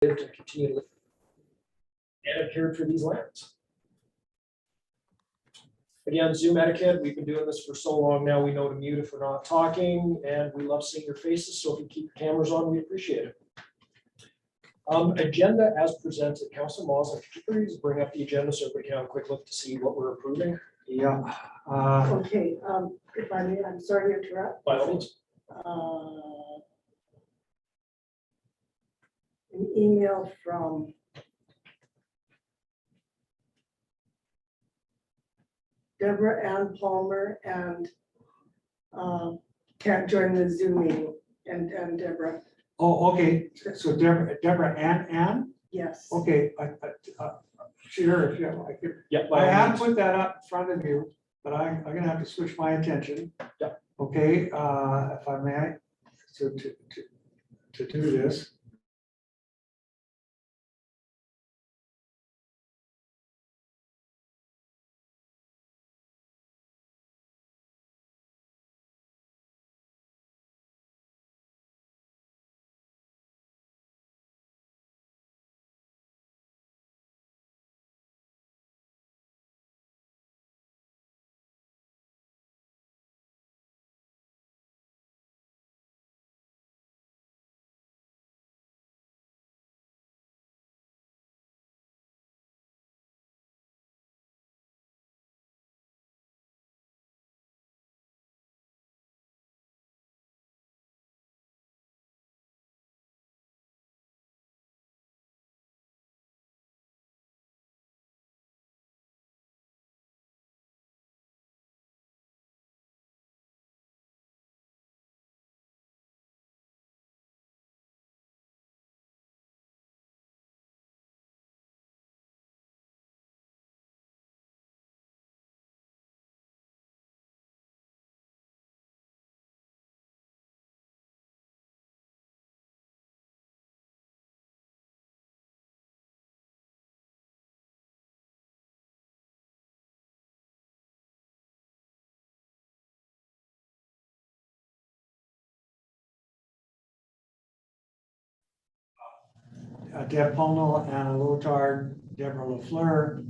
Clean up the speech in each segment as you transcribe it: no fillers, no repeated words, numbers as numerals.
lived and continue to live and have cared for these lands. Again, Zoom etiquette, we've been doing this for so long now, we know to mute if we're not talking, and we love seeing your faces, so if you keep your cameras on, we appreciate it. Agenda as presented, Councilor Moss, if you please bring up the agenda so everybody can have a quick look to see what we're approving. Yeah. Okay, if I may, I'm sorry to interrupt. By all means. An email from Deborah Ann Palmer and can't join the Zoom meeting. And Deborah, Oh, okay, so Deborah Ann? yes. Okay, sure, if you, I could, Yep. I have put that up in front of you, but I'm gonna have to switch my attention. Yeah. Okay, if I may, to do this. Deb Pownell, Anna Lotard, Deborah LaFleur.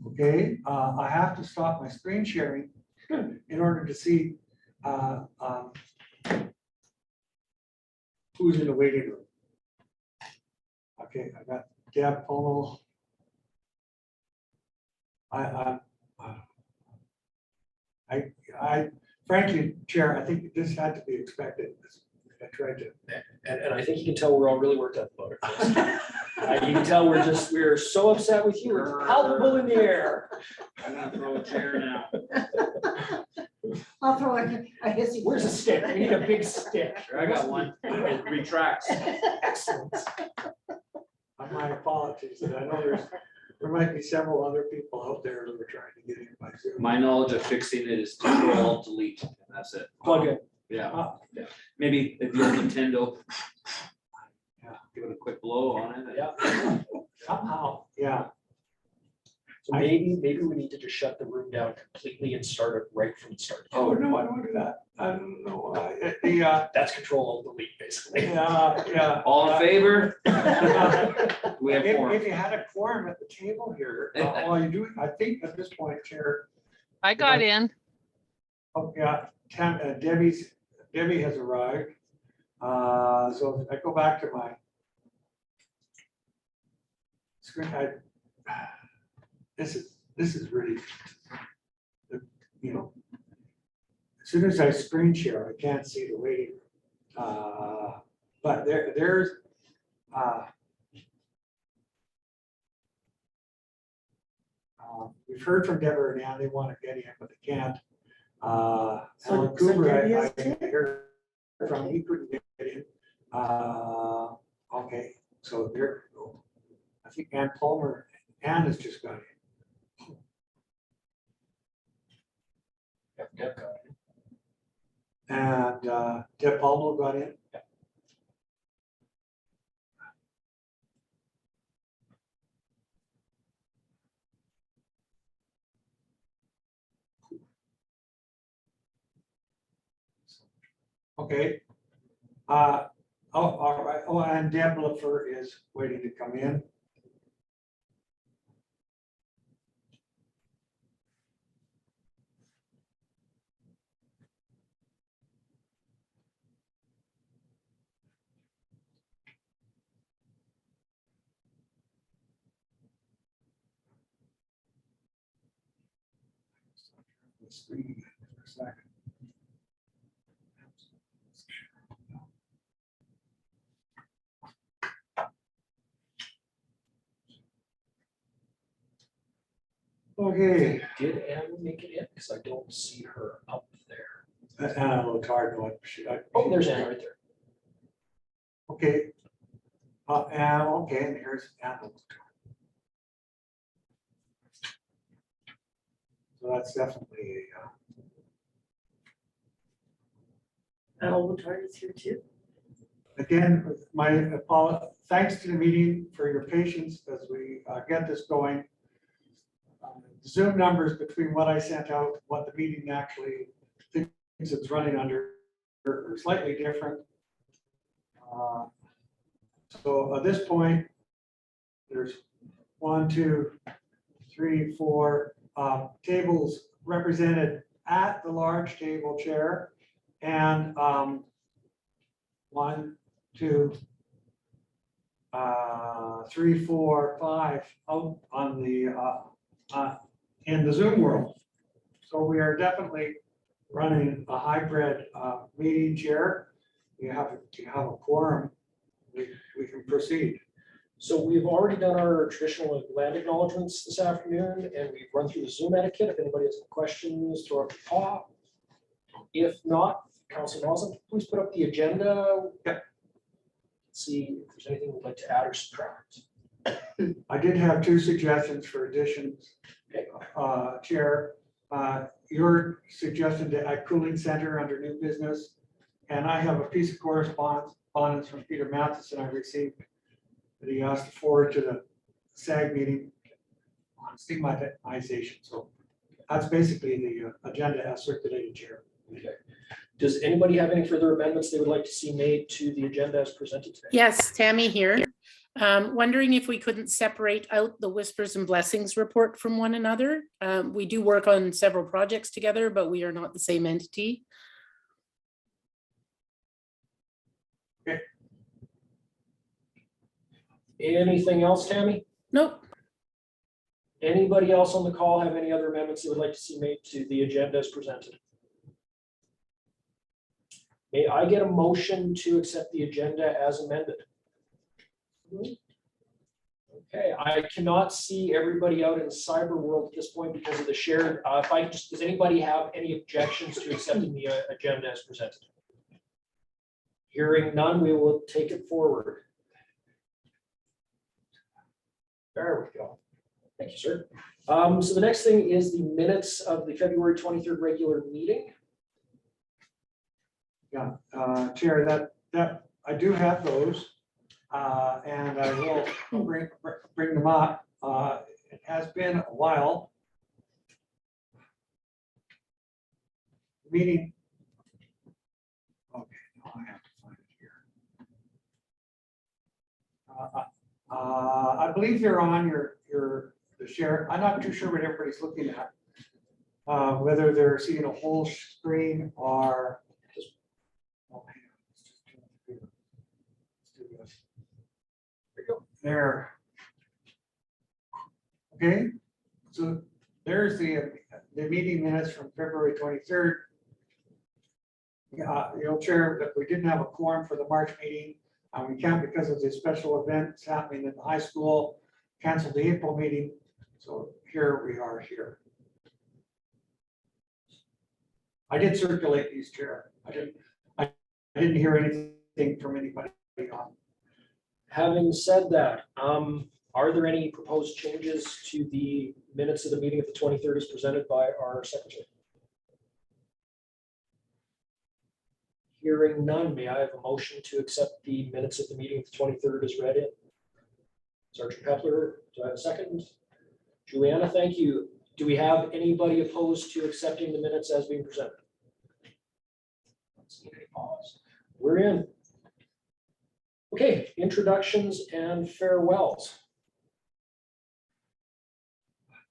Okay, I have to stop my screen sharing in order to see who's in the waiting room. Okay, I got Deb Pownell. I frankly, Chair, I think this had to be expected. I tried to. And I think you can tell we're all really worked up about it. You can tell we're so upset with you, it's palpable in the air. I'm gonna throw a chair now. I'll throw a hissy. Where's a stick? We need a big stick. Sure, I got one. It retracts. Excellent. My apologies. I know there might be several other people out there that are trying to get in by Zoom. My knowledge of fixing it is Control Delete, and that's it. Plug it. Yeah, maybe if you're Nintendo. Yeah. Give it a quick blow on it. Yeah. Somehow. Yeah, So maybe we need to just shut the room down completely and start it right from the start. oh, no, I don't want to do that. I don't know. That's Control Delete, basically. Yeah. All in favor? We have If four. you had a quorum at the table here, well, you do, I think at this point, Chair, I got in. oh, yeah, Debbie has arrived. So if I go back to my screen, this is really, you know, as soon as I screen share, I can't see the waiting room. But there's we've heard from Deborah and Ann, they want to get in, but they can't. Alan So Cooper, Debbie I is too? heard from, he couldn't get in. Okay, so there, I think Ann Palmer, Ann has just got in. Yep, Deb got it. And Deb Palmer got in. Okay. Oh, all right. Oh, and Deb Leffer is waiting to come in. The screen for a second. Okay, Did Anne make it in? Because I don't see her up there. Anna Lotardo. Oh, there's Anne right there. Okay. And okay, and here's Anna Lotardo. So that's definitely Al Latard is here too. again, thanks to the meeting for your patience as we get this going. Zoom numbers between what I sent out, what the meeting actually thinks it's running under are slightly different. So at this point, there's 1, 2, 3, 4 tables represented at the large table chair, and 1, 2, 3, 4, 5 out on the in the Zoom world. So we are definitely running a hybrid meeting chair. You have a quorum. We can proceed. So we've already done our traditional land acknowledgements this afternoon, and we've run through the Zoom etiquette. If anybody has any questions, throw up your paw. If not, Council Moslin, please put up the agenda. Yep. See if there's anything we'd like to add or subtract. I did have 2 suggestions for additions, Okay. Chair. Your suggestion to add cooling center under new business, and I have a piece of correspondence from Peter Matheson I received that he asked to forward to the SAG meeting on stigmatization. So that's basically the agenda as circulated, Chair. Okay. Does anybody have any further amendments they would like to see made to the agenda as presented today? Yes, Tammy here. Wondering if we couldn't separate out the Whispers and Blessings report from one another. We do work on several projects together, but we are not the same entity. Anything else, Tammy? Nope. Anybody else on the call have any other amendments they would like to see made to the agenda as presented? May I get a motion to accept the agenda as amended? Okay, I cannot see everybody out in the cyber world at this point because of the shared, does anybody have any objections to accepting the agenda as presented? Hearing none, we will take it forward. There we go. Thank you, sir. So the next thing is the minutes of the February 23rd regular meeting. Yeah, Chair, that I do have those, and I will bring them up. It has been a while. Meeting. Okay, now I have to find it here. I believe they're on the share. I'm not too sure what everybody's looking at. Whether they're seeing a whole screen or just. Oh, hang on. Let's just turn the computer. Let's do this. There you go. There. Okay, so there's the meeting minutes from February 23rd. Chair, that we didn't have a quorum for the March meeting. We can't because of the special events happening in the high school, canceled the April meeting. So here we are here. I did circulate these, Chair. I didn't hear anything from anybody on. Having said that, are there any proposed changes to the minutes of the meeting of the 23rd as presented by our secretary? Hearing none, may I have a motion to accept the minutes of the meeting of the 23rd as read in? Sergeant Kepler, do I have a second? Juliana, thank you. Do we have anybody opposed to accepting the minutes as being presented? Don't see any pause. We're in. Okay, introductions and farewells.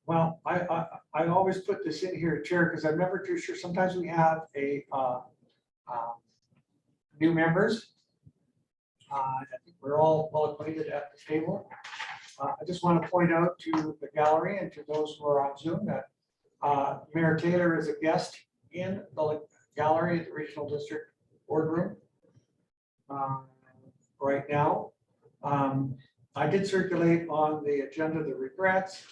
Well, I always put this in here, Chair, because I'm never too sure. Sometimes we have a new members. I think we're all well acquainted at the table. I just want to point out to the gallery and to those who are on Zoom that Mayor Taylor is a guest in the gallery at the Regional District Boardroom right now. I did circulate on the agenda the regrets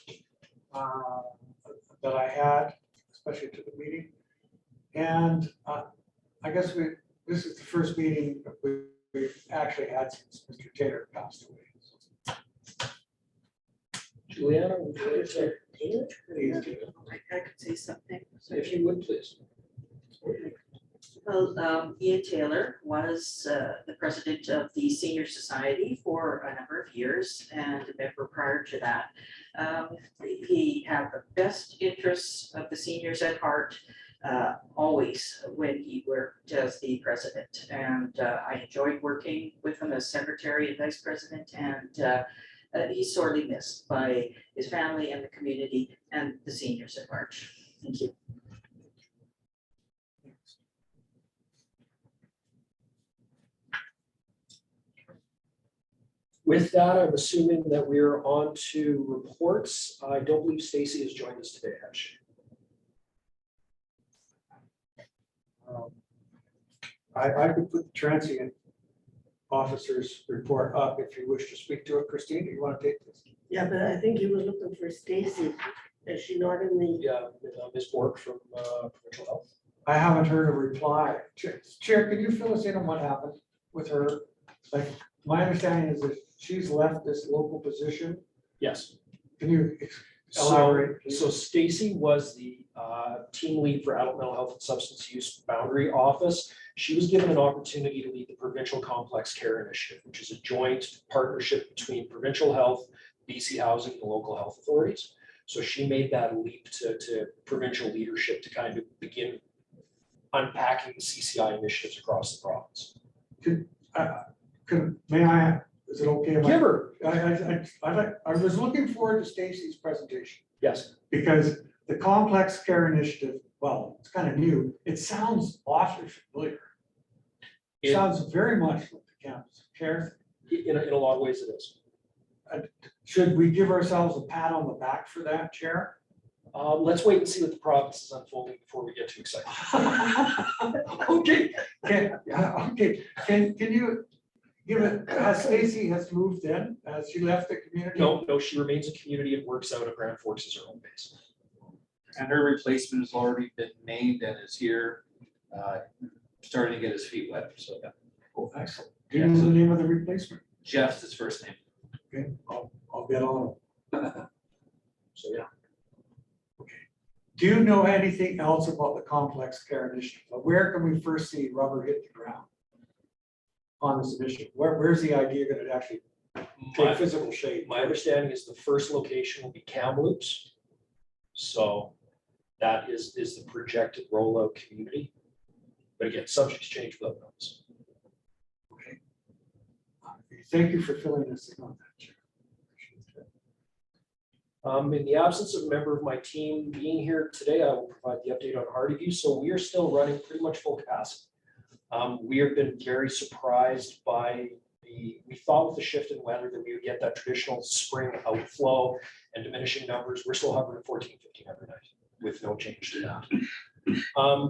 that I had, especially to the meeting. And I guess this is the first meeting that we've actually had since Mr. Taylor passed away. Juliana, would you like to? I could say something. If you would, please. Well, Ian Taylor was the president of the Senior Society for a number of years and a member prior to that. He had the best interests of the seniors at heart, always when he worked as the president. And I enjoyed working with him as secretary and vice president, and he's sorely missed by his family and the community and the seniors at large. Thank you. With that, I'm assuming that we're on to reports. I don't believe Stacy has joined us today, has she? I could put the transient officer's report up if you wish to speak to it. Christine, do you want to take this? Yeah, but I think he was looking for Stacy. Is she not in the? Yeah, Ms. Bork from Provincial Health. I haven't heard a reply. Chair, can you fill us in on what happened with her? Like, my understanding is that she's left this local position. Yes. Can you So, elaborate, please? so Stacy was the team lead for Adult Mental Health and Substance Use Boundary Office. She was given an opportunity to lead the Provincial Complex Care Initiative, which is a joint partnership between provincial health, BC Housing, and the local health authorities. So she made that leap to provincial leadership to kind of begin unpacking the CCI initiatives across the province. May I, is it okay? if I- Give her. I was looking forward to Stacy's presentation Yes. because the complex care initiative, well, it's kind of new. It sounds awfully familiar. It It- sounds very much like the campus care. In a lot of ways it is. Should we give ourselves a pat on the back for that, Chair? Let's wait and see what the province is unfolding before we get too excited. Okay, can you give it, has Stacy has moved in, has she left the community? No, she remains a community and works out of Grand Forks as her home base. And her replacement has already been named and is here, starting to get his feet wet, so yeah. Oh, excellent. Do you know the name of the replacement? Jeff's his first name. Okay, I'll get on it. So yeah. Do you know anything else about the complex care initiative? Where can we first see rubber hit the ground on this initiative? Where's the idea going to actually take physical shape? My understanding is the first location will be Kamloops. So that is the projected rollout community. But again, subjects change without notice. Okay. Thank you for filling us in on that, Chair. In the absence of a member of my team being here today, I will provide the update on Hardyview. So we are still running pretty much full capacity. We have been very surprised by we thought with the shift in weather that we would get that traditional spring outflow and diminishing numbers. We're still hovering at 14, 15 every night with no change to that.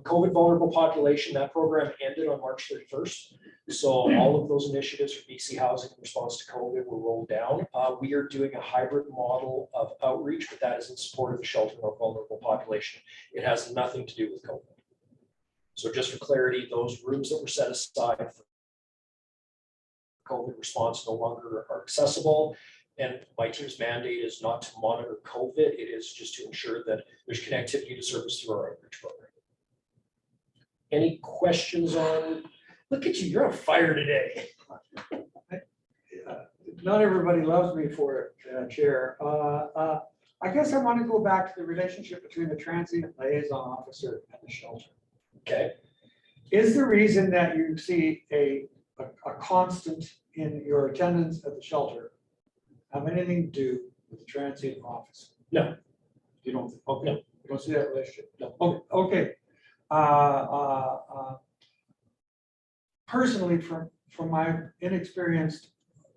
COVID vulnerable population, that program ended on March 31st. So all of those initiatives for BC Housing in response to COVID were rolled down. We are doing a hybrid model of outreach, but that is in support of the shelter of vulnerable population. It has nothing to do with COVID. So just for clarity, those rooms that were set aside for COVID response no longer are accessible. And my team's mandate is not to monitor COVID. It is just to ensure that there's connectivity to service through our outreach program. Any questions on, look at you, you're on fire today. Not everybody loves me for it, Chair. I guess I want to go back to the relationship between the transient liaison officer and the shelter. Okay, Is the reason that you see a a constant in your attendance at the shelter have anything to do with the transient office? No. You don't, okay, No. you don't see that relationship? No. Okay. Personally, from my inexperienced,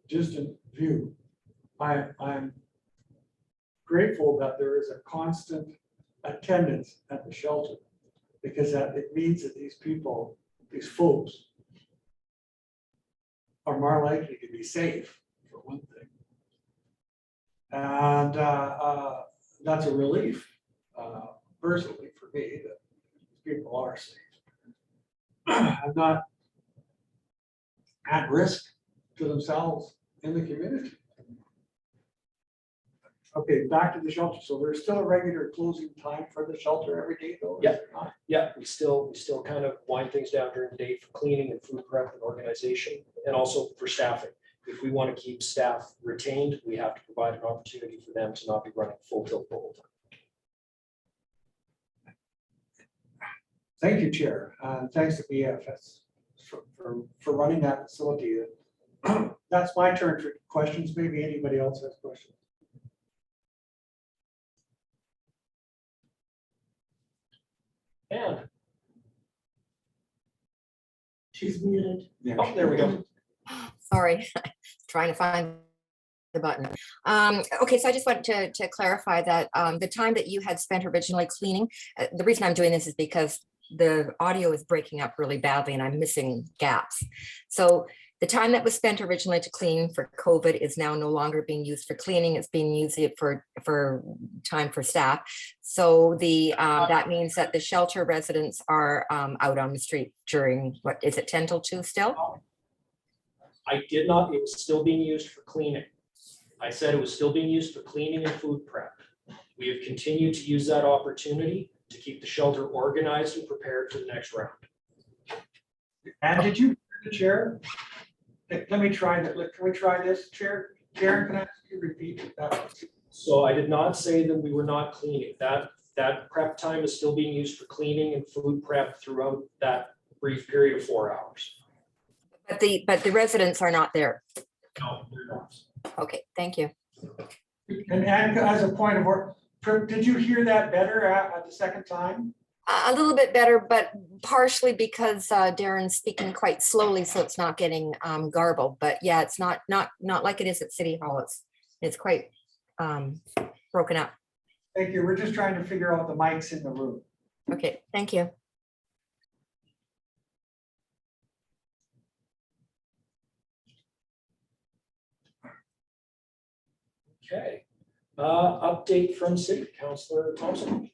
distant view, I'm grateful that there is a constant attendance at the shelter, because that it means that these people, these folks, are more likely to be safe, for one thing. And that's a relief, personally, for me, that people are safe. I'm not at risk to themselves in the community. Okay, back to the shelter. So there's still a regular closing time for the shelter every day, though? is Yeah. there not? Yeah, we still kind of wind things down during the day for cleaning and food prep and organization, and also for staffing. If we want to keep staff retained, we have to provide an opportunity for them to not be running full tilt the whole time. Thank you, Chair. Thanks to BFS for running that facility. That's my turn for questions. Maybe anybody else has questions. And, She's muted. oh, there we go. Sorry, trying to find the button. Okay, so I just want to clarify that the time that you had spent originally cleaning, the reason I'm doing this is because the audio is breaking up really badly and I'm missing gaps. So the time that was spent originally to clean for COVID is now no longer being used for cleaning. It's being used for time for staff. So the that means that the shelter residents are out on the street during, what is it, 10 till 2 still? I did not, it was still being used for cleaning. I said it was still being used for cleaning and food prep. We have continued to use that opportunity to keep the shelter organized and prepared for the next round. And did you, Chair? Let me try that. Can we try this, Chair? Karen, can I ask you to repeat that? So I did not say that we were not cleaning. That prep time is still being used for cleaning and food prep throughout that brief period of 4 hours. But the residents are not there. No, they're not. Okay, thank you. And as a point of order, did you hear that better at the second time? A little bit better, but partially because Darren's speaking quite slowly, so it's not getting garbled. But yeah, it's not like it is at City Hall. It's quite broken up. Thank you. We're just trying to figure out the mics in the room. Okay, thank you. Okay. Update from City Councilor Thompson.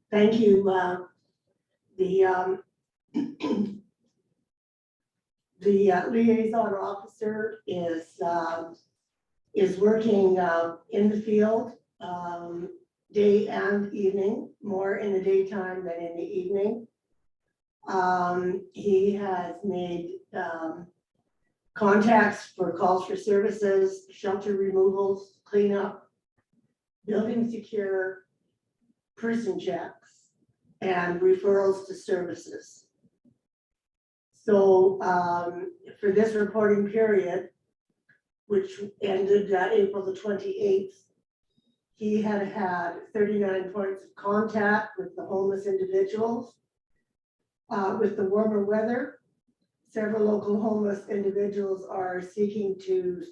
Thank you. The liaison officer is working in the field day and evening, more in the daytime than in the evening. He has made contacts for calls for services, shelter removals, cleanup, building secure, person checks, and referrals to services. So for this reporting period, which ended April the 28th, he had 39 points of contact with the homeless individuals. With the warmer weather, several local homeless individuals are seeking to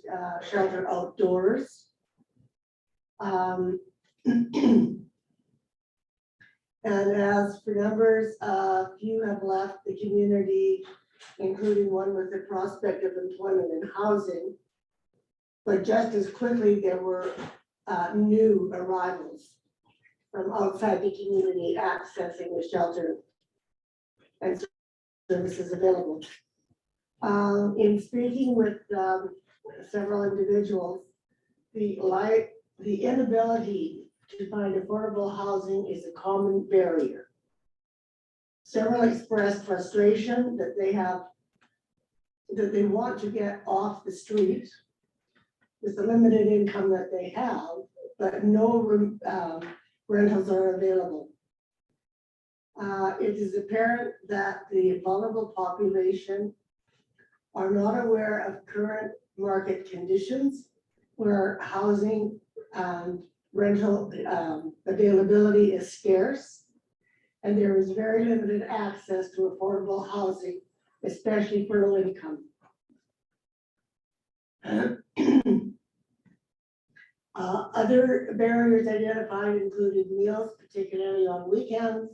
shelter outdoors. And as for numbers, a few have left the community, including one with the prospect of employment and housing. But just as quickly, there were new arrivals from outside the community accessing the shelter and services available. In speaking with several individuals, the inability to find affordable housing is a common barrier. Several expressed frustration that they want to get off the street with the limited income that they have, but no rentals are available. It is apparent that the vulnerable population are not aware of current market conditions where housing and rental availability is scarce. And there is very limited access to affordable housing, especially for low income. Other barriers identified included meals, particularly on weekends,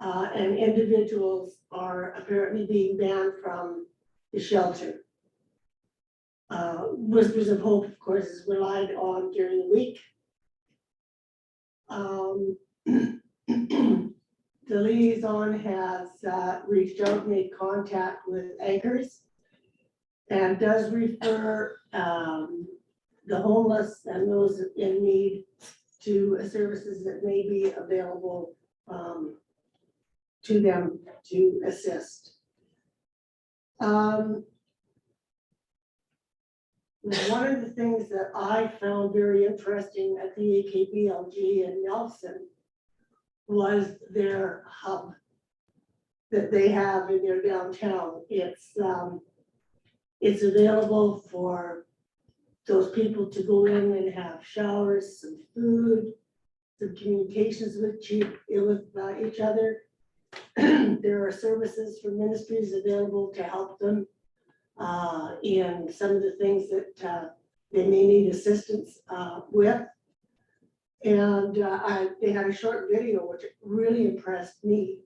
and individuals are apparently being banned from the shelter. Whispers of Hope, of course, is relied on during the week. The liaison has reached out, made contact with anchors, and does refer the homeless and those in need to services that may be available to them to assist. One of the things that I found very interesting at the AKBLG in Nelson was their hub that they have in their downtown. It's available for those people to go in and have showers, some food, some communications with each other. There are services for ministries available to help them in some of the things that they may need assistance with. And they had a short video which really impressed me,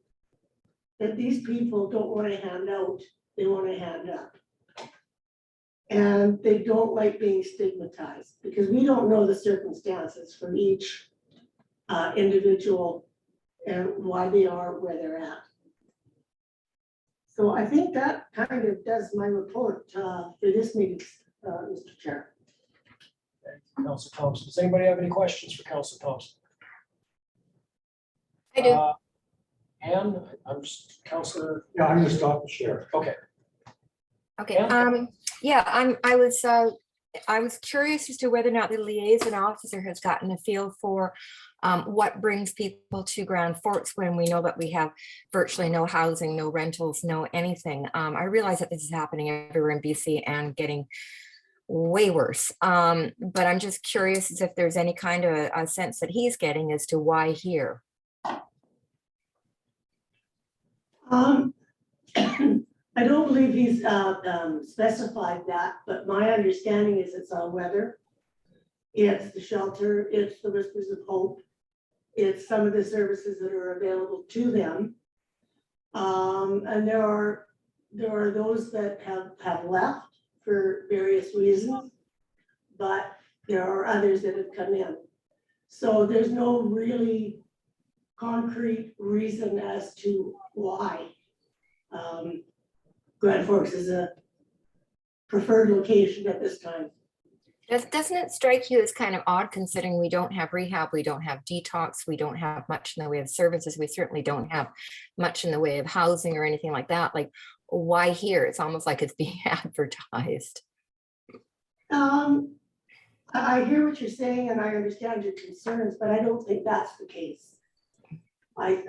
that these people don't want to hand out, they want to hand up. And they don't like being stigmatized because we don't know the circumstances for each individual and why they are where they're at. So I think that kind of does my report for this meeting, Mr. Chair. Council Thompson, does anybody have any questions for Council Thompson? I do. And I'm just Councilor. Yeah, I'm gonna stop the share. Okay. Okay, Yeah. yeah, I was curious as to whether or not the liaison officer has gotten a feel for what brings people to Grand Forks when we know that we have virtually no housing, no rentals, no anything. I realize that this is happening everywhere in BC and getting way worse. But I'm just curious as if there's any kind of a sense that he's getting as to why here. I don't believe he's specified that, but my understanding is it's all weather. It's the shelter, it's the Whispers of Hope, it's some of the services that are available to them. And there are those that have left for various reasons, but there are others that have come in. So there's no really concrete reason as to why Grand Forks is a preferred location at this time. Doesn't it strike you as kind of odd considering we don't have rehab, we don't have detox, we don't have much in the way of services, we certainly don't have much in the way of housing or anything like that? Like, why here? It's almost like it's being advertised. I hear what you're saying and I understand your concerns, but I don't think that's the case. I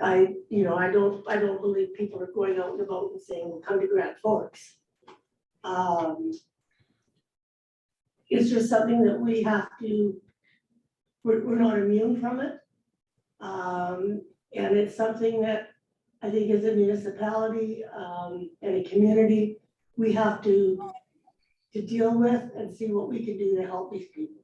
don't believe people are going out and about and saying, well, come to Grand Forks. It's just something that we have to, we're not immune from it. And it's something that I think as a municipality and a community, we have to deal with and see what we can do to help these people.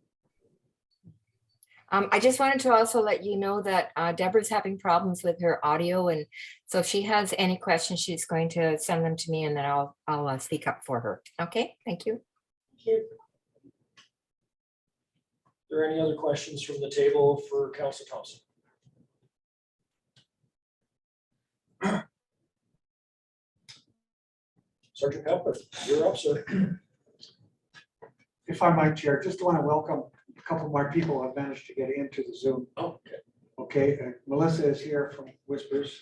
I just wanted to also let you know that Deborah's having problems with her audio, and so if she has any questions, she's going to send them to me, and then I'll speak up for her. Okay, thank you. Thank you. Are there any other questions from the table for Council Thompson? Sergeant Pepper, you're up, sir. If I might, Chair, just want to welcome a couple of my people who have managed to get into the Zoom. Oh, okay. Okay, Melissa is here from Whispers.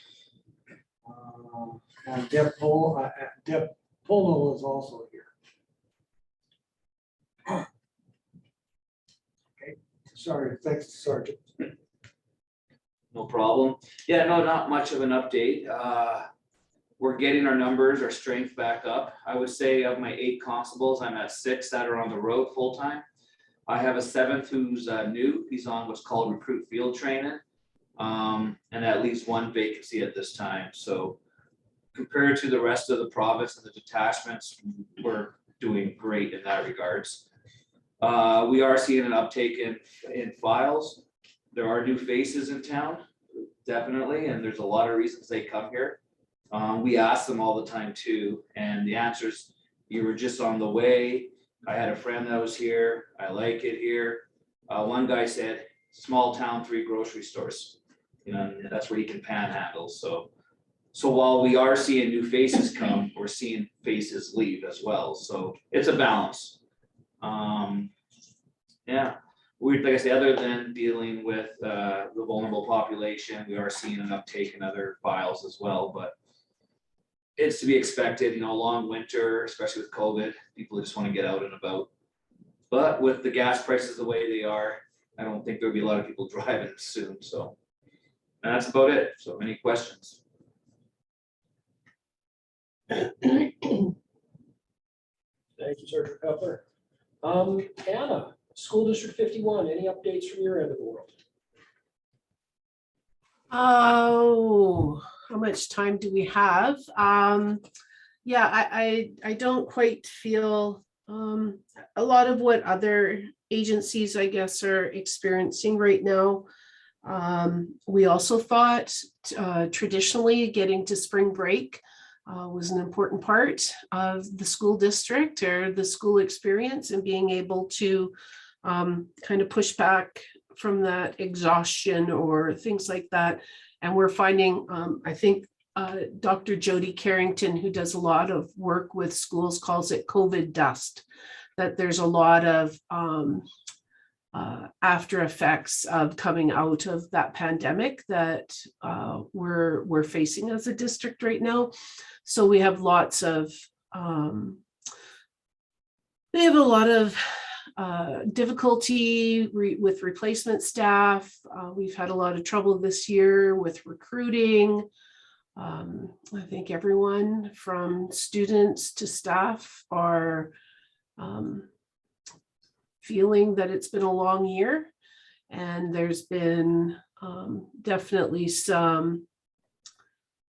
And Deb Polo is also here. Okay, sorry, thanks, Sergeant. No problem. Yeah, no, not much of an update. We're getting our numbers, our strength back up. I would say of my 8 constables, I'm at 6 that are on the road full-time. I have a 7th who's new. He's on what's called recruit field training. And that leaves 1 vacancy at this time. So compared to the rest of the province and the detachments, we're doing great in that regards. We are seeing an uptake in files. There are new faces in town, definitely, and there's a lot of reasons they come here. We ask them all the time too, and the answers, you were just on the way. I had a friend that was here. I like it here. One guy said, small town, 3 grocery stores. You know, and that's where you can panhandle. So while we are seeing new faces come, we're seeing faces leave as well. So it's a balance. Yeah, like I say, other than dealing with the vulnerable population, we are seeing an uptake in other files as well, but it's to be expected, you know, long winter, especially with COVID, people just want to get out and about. But with the gas prices the way they are, I don't think there'll be a lot of people driving soon, so. And that's about it. So any questions? Thank you, Sergeant Pepler. Anna, School District 51, any updates from your end of the world? Oh, how much time do we have? Yeah, I don't quite feel a lot of what other agencies, I guess, are experiencing right now. We also thought traditionally getting to spring break was an important part of the school district or the school experience, and being able to kind of push back from that exhaustion or things like that. And we're finding, I think Dr. Jody Carrington, who does a lot of work with schools, calls it COVID dust, that there's a lot of after effects of coming out of that pandemic that we're facing as a district right now. So we have lots of, they have a lot of difficulty with replacement staff. We've had a lot of trouble this year with recruiting. I think everyone from students to staff are feeling that it's been a long year, and there's been definitely some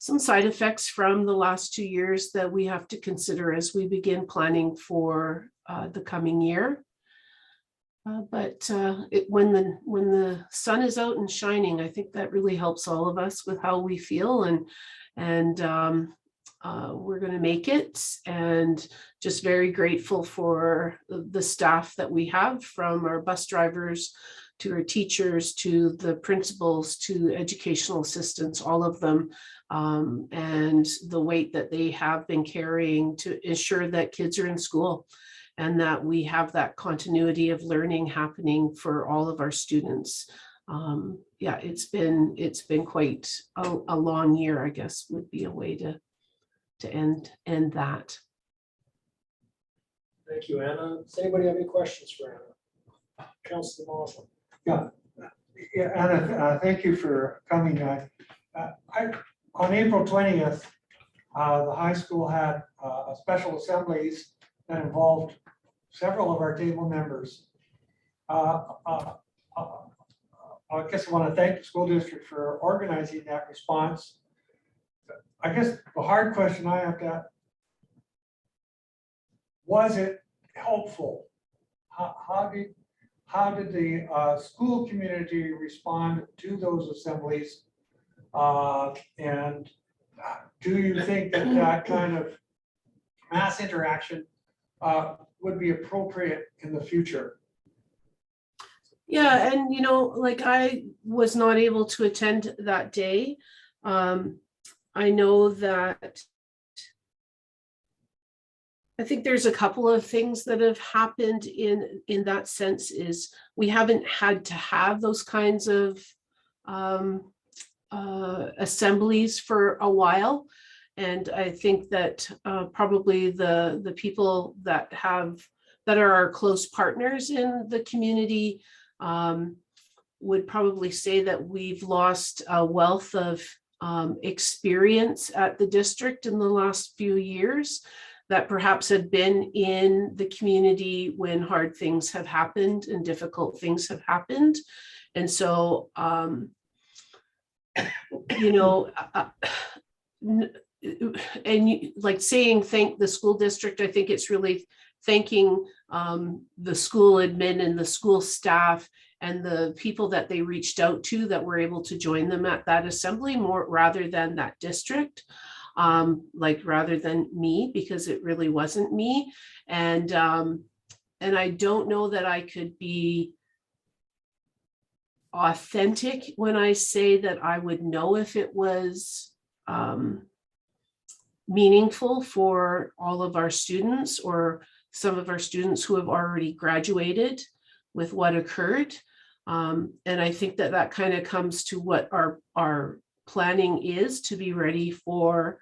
side effects from the last 2 years that we have to consider as we begin planning for the coming year. But when the sun is out and shining, I think that really helps all of us with how we feel, and we're going to make it, and just very grateful for the staff that we have, from our bus drivers to our teachers to the principals to educational assistants, all of them, and the weight that they have been carrying to ensure that kids are in school and that we have that continuity of learning happening for all of our students. Yeah, it's been quite a long year, I guess, would be a way to end that. Thank you, Anna. Does anybody have any questions for Anna? Councilor Mosley. Yeah, Anna, thank you for coming. On April 20th, the high school had a special assemblies that involved several of our table members. I guess I want to thank the school district for organizing that response. I guess the hard question I have to ask, was it helpful? How did the school community respond to those assemblies? And do you think that that kind of mass interaction would be appropriate in the future? Yeah, and like I was not able to attend that day. I know that I think there's a couple of things that have happened in that sense. Is we haven't had to have those kinds of assemblies for a while. And I think that probably the people that are our close partners in the community would probably say that we've lost a wealth of experience at the district in the last few years that perhaps had been in the community when hard things have happened and difficult things have happened. And so, you know, like saying thank the school district, I think it's really thanking the school admin and the school staff and the people that they reached out to that were able to join them at that assembly more rather than that district, like rather than me, because it really wasn't me. And I don't know that I could be authentic when I say that I would know if it was meaningful for all of our students or some of our students who have already graduated with what occurred. And I think that that kind of comes to what our planning is to be ready for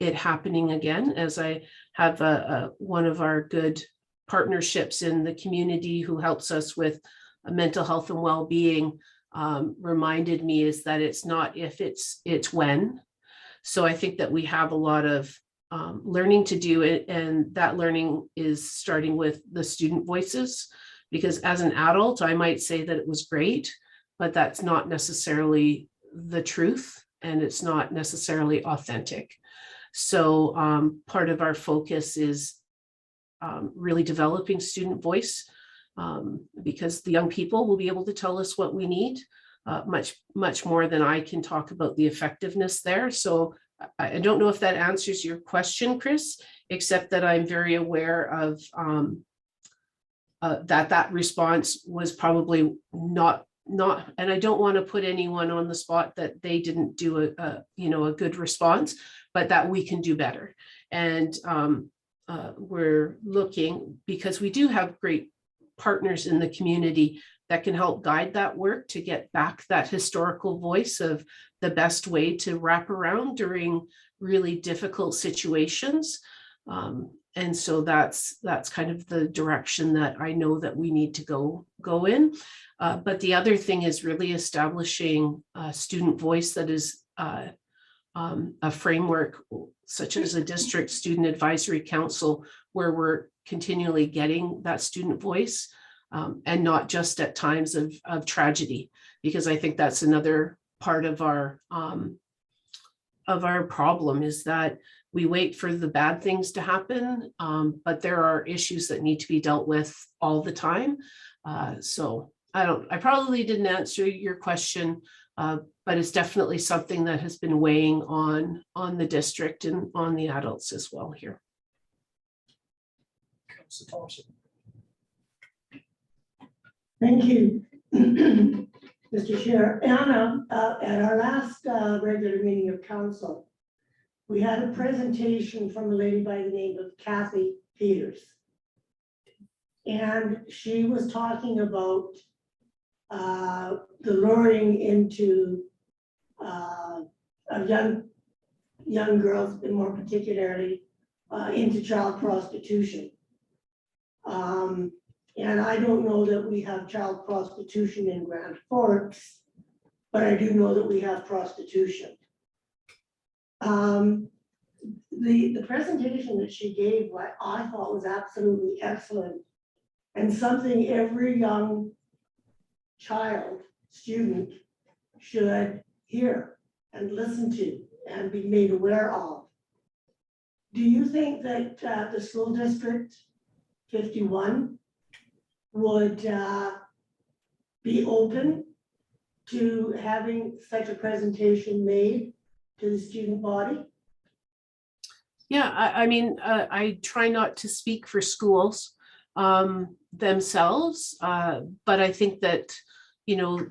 it happening again, as I have one of our good partnerships in the community who helps us with mental health and well-being reminded me is that it's not if, it's when. So I think that we have a lot of learning to do, and that learning is starting with the student voices, because as an adult, I might say that it was great, but that's not necessarily the truth, and it's not necessarily authentic. So part of our focus is really developing student voice, because the young people will be able to tell us what we need much more than I can talk about the effectiveness there. So I don't know if that answers your question, Chris, except that I'm very aware of that response was probably not, and I don't want to put anyone on the spot that they didn't do a good response, but that we can do better. And we're looking, because we do have great partners in the community that can help guide that work to get back that historical voice of the best way to wrap around during really difficult situations. And so that's kind of the direction that I know that we need to go in. But the other thing is really establishing a student voice that is a framework, such as a district student advisory council, where we're continually getting that student voice, and not just at times of tragedy, because I think that's another part of our problem, is that we wait for the bad things to happen, but there are issues that need to be dealt with all the time. So I probably didn't answer your question, but it's definitely something that has been weighing on the district and on the adults as well here. Councilor Thompson. Thank you, Mr. Chair. Anna, at our last regular meeting of council, we had a presentation from a lady by the name of Kathy Peters. And she was talking about the luring into of young girls, and more particularly into child prostitution. And I don't know that we have child prostitution in Grand Forks, but I do know that we have prostitution. The presentation that she gave, what I thought was absolutely excellent, and something every young child, student should hear and listen to and be made aware of. Do you think that the school district 51 would be open to having such a presentation made to the student body? Yeah, I mean, I try not to speak for schools themselves, but I think that,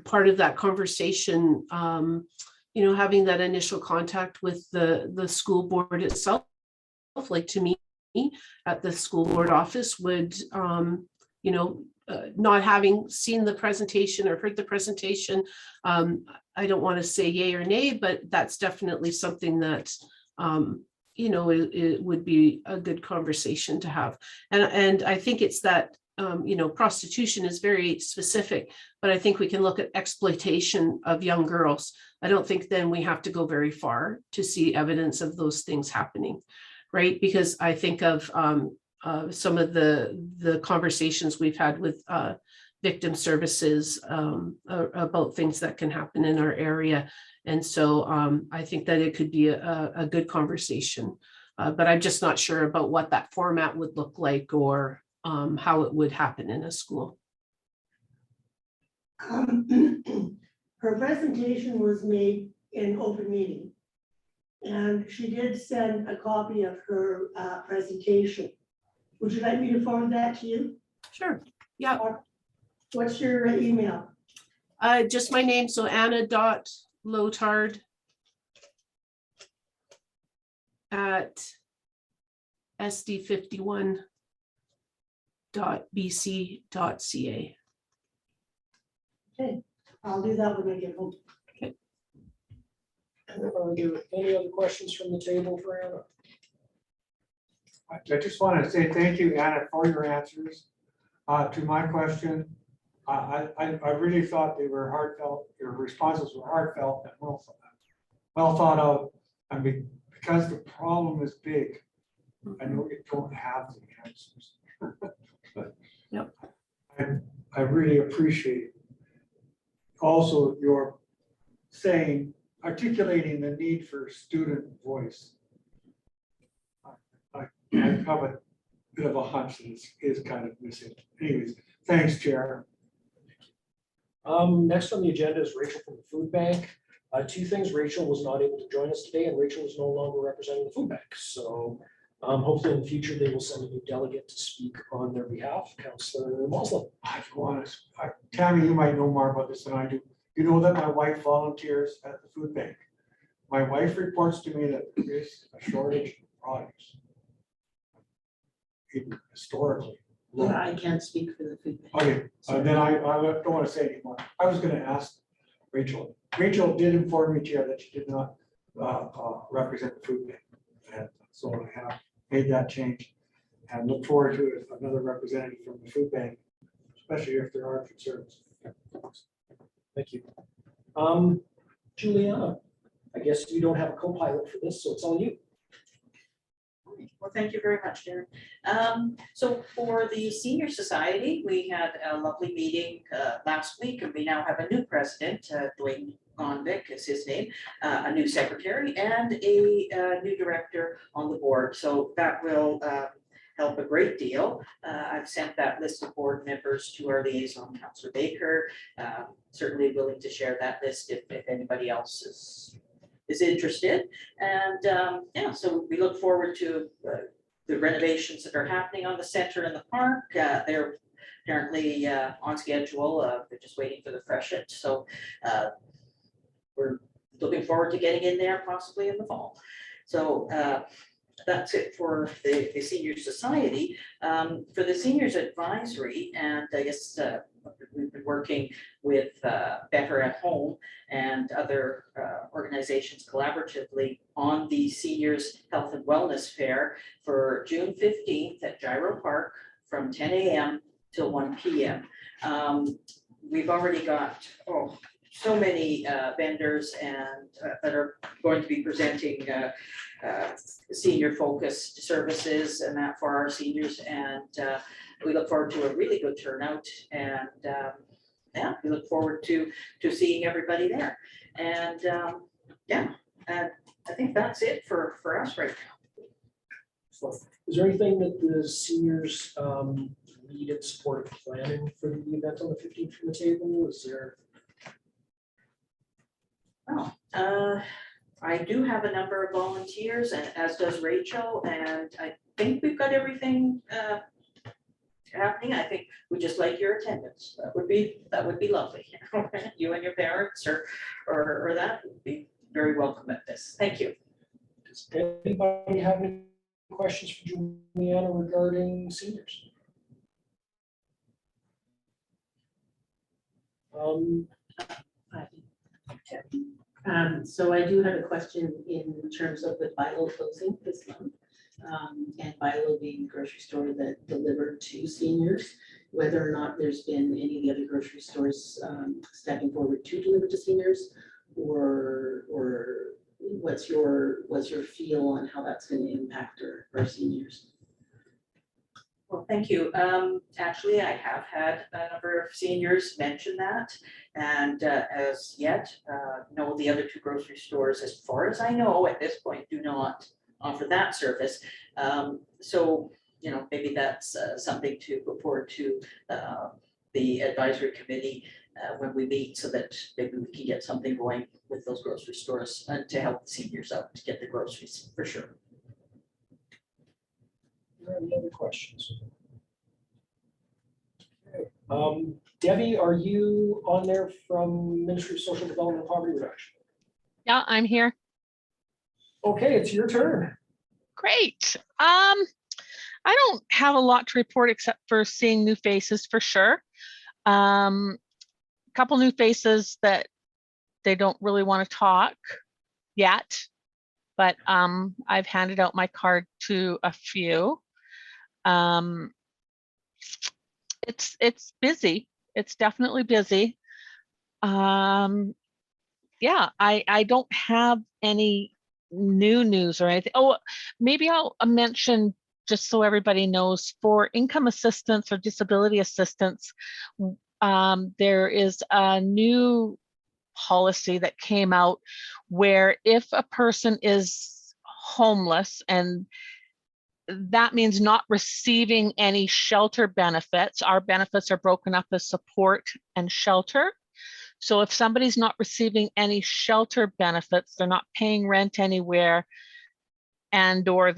part of that conversation, having that initial contact with the school board itself, like to me at the school board office would, not having seen the presentation or heard the presentation, I don't want to say yay or nay, but that's definitely something that, it would be a good conversation to have. And I think it's that prostitution is very specific, but I think we can look at exploitation of young girls. I don't think then we have to go very far to see evidence of those things happening, right? Because I think of some of the conversations we've had with victim services about things that can happen in our area. And so I think that it could be a good conversation, but I'm just not sure about what that format would look like or how it would happen in a school. Her presentation was made in open meeting. And she did send a copy of her presentation. Would you like me to forward that to you? Sure. Yeah. What's your email? Just my name. So Anna.Lotard at sd51.bc.ca. Okay, I'll do that when I get home. Are there any other questions from the table for Anna? I just want to say thank you, Anna, for your answers to my question. I really thought they were heartfelt. Your responses were heartfelt and well thought out. I mean, because the problem is big, I know you don't have the answers. But yep. I really appreciate also your articulating the need for student voice. I have a bit of a hunch that is kind of missing. Anyways, thanks, Chair. Next on the agenda is Rachel from the food bank. Two things, Rachel was not able to join us today and Rachel is no longer representing the food bank. So hopefully in the future, they will send a new delegate to speak on their behalf. Councillor Mosley. I want to, Tammy, you might know more about this than I do. You know that my wife volunteers at the food bank. My wife reports to me that there is a shortage of products. Even historically. Yeah, I can't speak for the food bank. Okay, then I don't want to say anymore. I was going to ask Rachel. Rachel did inform me, Chair, that she did not represent the food bank. And so I have made that change and look forward to another representative from the food bank, especially if there are concerns. Thank you. Juliana, I guess you don't have a co-pilot for this, so it's all you. Well, thank you very much, Darren. So for the Senior Society, we had a lovely meeting last week, and we now have a new president, Dwayne Convick is his name, a new secretary, and a new director on the board. So that will help a great deal. I've sent that list of board members to our liaison, Councillor Baker. Certainly willing to share that list if anybody else is interested. And yeah, so we look forward to the renovations that are happening on the center and the park. They're apparently on schedule. They're just waiting for the freshet. So we're looking forward to getting in there possibly in the fall. So that's it for the Senior Society. For the Seniors Advisory, and I guess we've been working with Better at Home and other organizations collaboratively on the Seniors Health and Wellness Fair for June 15th at Gyro Park from 10 a.m. till 1 p.m. We've already got so many vendors and that are going to be presenting senior focused services and that for our seniors, and we look forward to a really good turnout, and yeah, we look forward to seeing everybody there. And yeah, I think that's it for us right now. So, is there anything that the seniors need in support of planning for the event on the 15th from the table? Is there? I do have a number of volunteers, and as does Rachel, and I think we've got everything happening. I think we just like your attendance. That would be lovely. You and your parents or that would be very welcome at this. Thank you. Does anybody have any questions for Juliana regarding seniors? So I do have a question in terms of the Bilo closing this month. And Bilo being the grocery store that delivered to seniors. whether or not there's been any of the other grocery stores stepping forward to deliver to seniors, or what's your feel on how that's going to impact our seniors? Well, thank you. Actually, I have had a number of seniors mention that. And as yet, no, the other two grocery stores, as far as I know, at this point, do not offer that service. So, you know, maybe that's something to put forward to the advisory committee when we meet, so that maybe we can get something going with those grocery stores to help the seniors out to get the groceries for sure. Any other questions? Okay. Debbie, are you on there from Ministry of Social Development and Poverty Reduction? Yeah, I'm here. Okay, it's your turn. Great. I don't have a lot to report except for seeing new faces for sure. Couple new faces that they don't really want to talk yet, but I've handed out my card to a few. It's busy. It's definitely busy. Yeah, I don't have any new news or anything. Oh, maybe I'll mention, just so everybody knows, for income assistance or disability assistance, there is a new policy that came out where if a person is homeless, and that means not receiving any shelter benefits. Our benefits are broken up as support and shelter. So if somebody's not receiving any shelter benefits, they're not paying rent anywhere, and or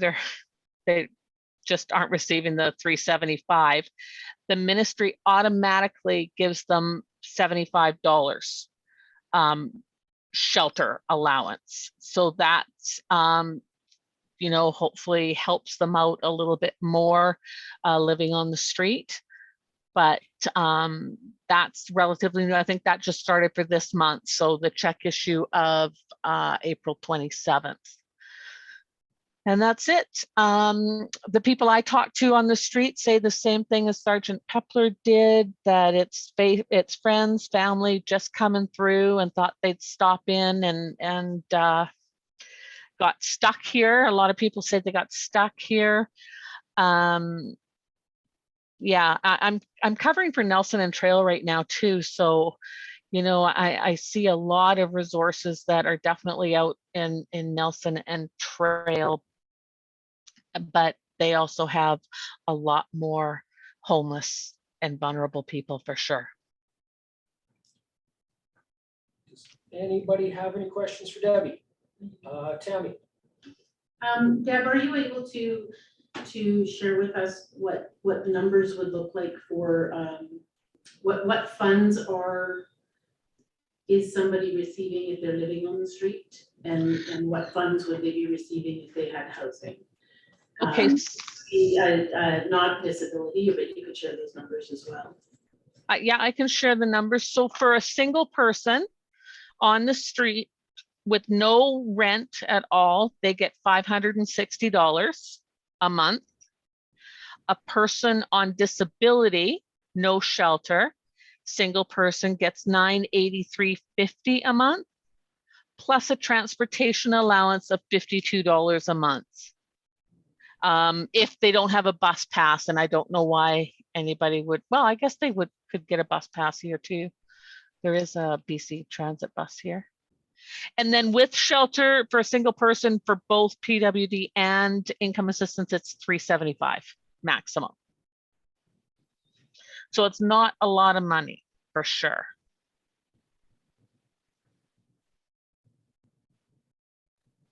they just aren't receiving the $375, the ministry automatically gives them $75 shelter allowance. So that's you know, hopefully helps them out a little bit more living on the street. But that's relatively new. I think that just started for this month. So the check issue of April 27th. And that's it. The people I talked to on the street say the same thing as Sergeant Pepler did, that it's friends, family just coming through and thought they'd stop in and got stuck here. A lot of people said they got stuck here. Yeah, I'm covering for Nelson and Trail right now too. So, you know, I see a lot of resources that are definitely out in Nelson and Trail, but they also have a lot more homeless and vulnerable people for sure. Does anybody have any questions for Debbie? Tammy? Deb, are you able to share with us what the numbers would look like for what funds is somebody receiving if they're living on the street, and what funds would they be receiving if they had housing? Okay. Not disability, but you could share those numbers as well. Yeah, I can share the numbers. So for a single person on the street with no rent at all, they get $560 a month. A person on disability, no shelter, single person gets $983.50 a month, plus a transportation allowance of $52 a month. If they don't have a bus pass, and I don't know why anybody would, well, I guess they could get a bus pass here too. There is a BC Transit bus here. And then with shelter for a single person for both PWD and income assistance, it's $375 maximum. So it's not a lot of money for sure.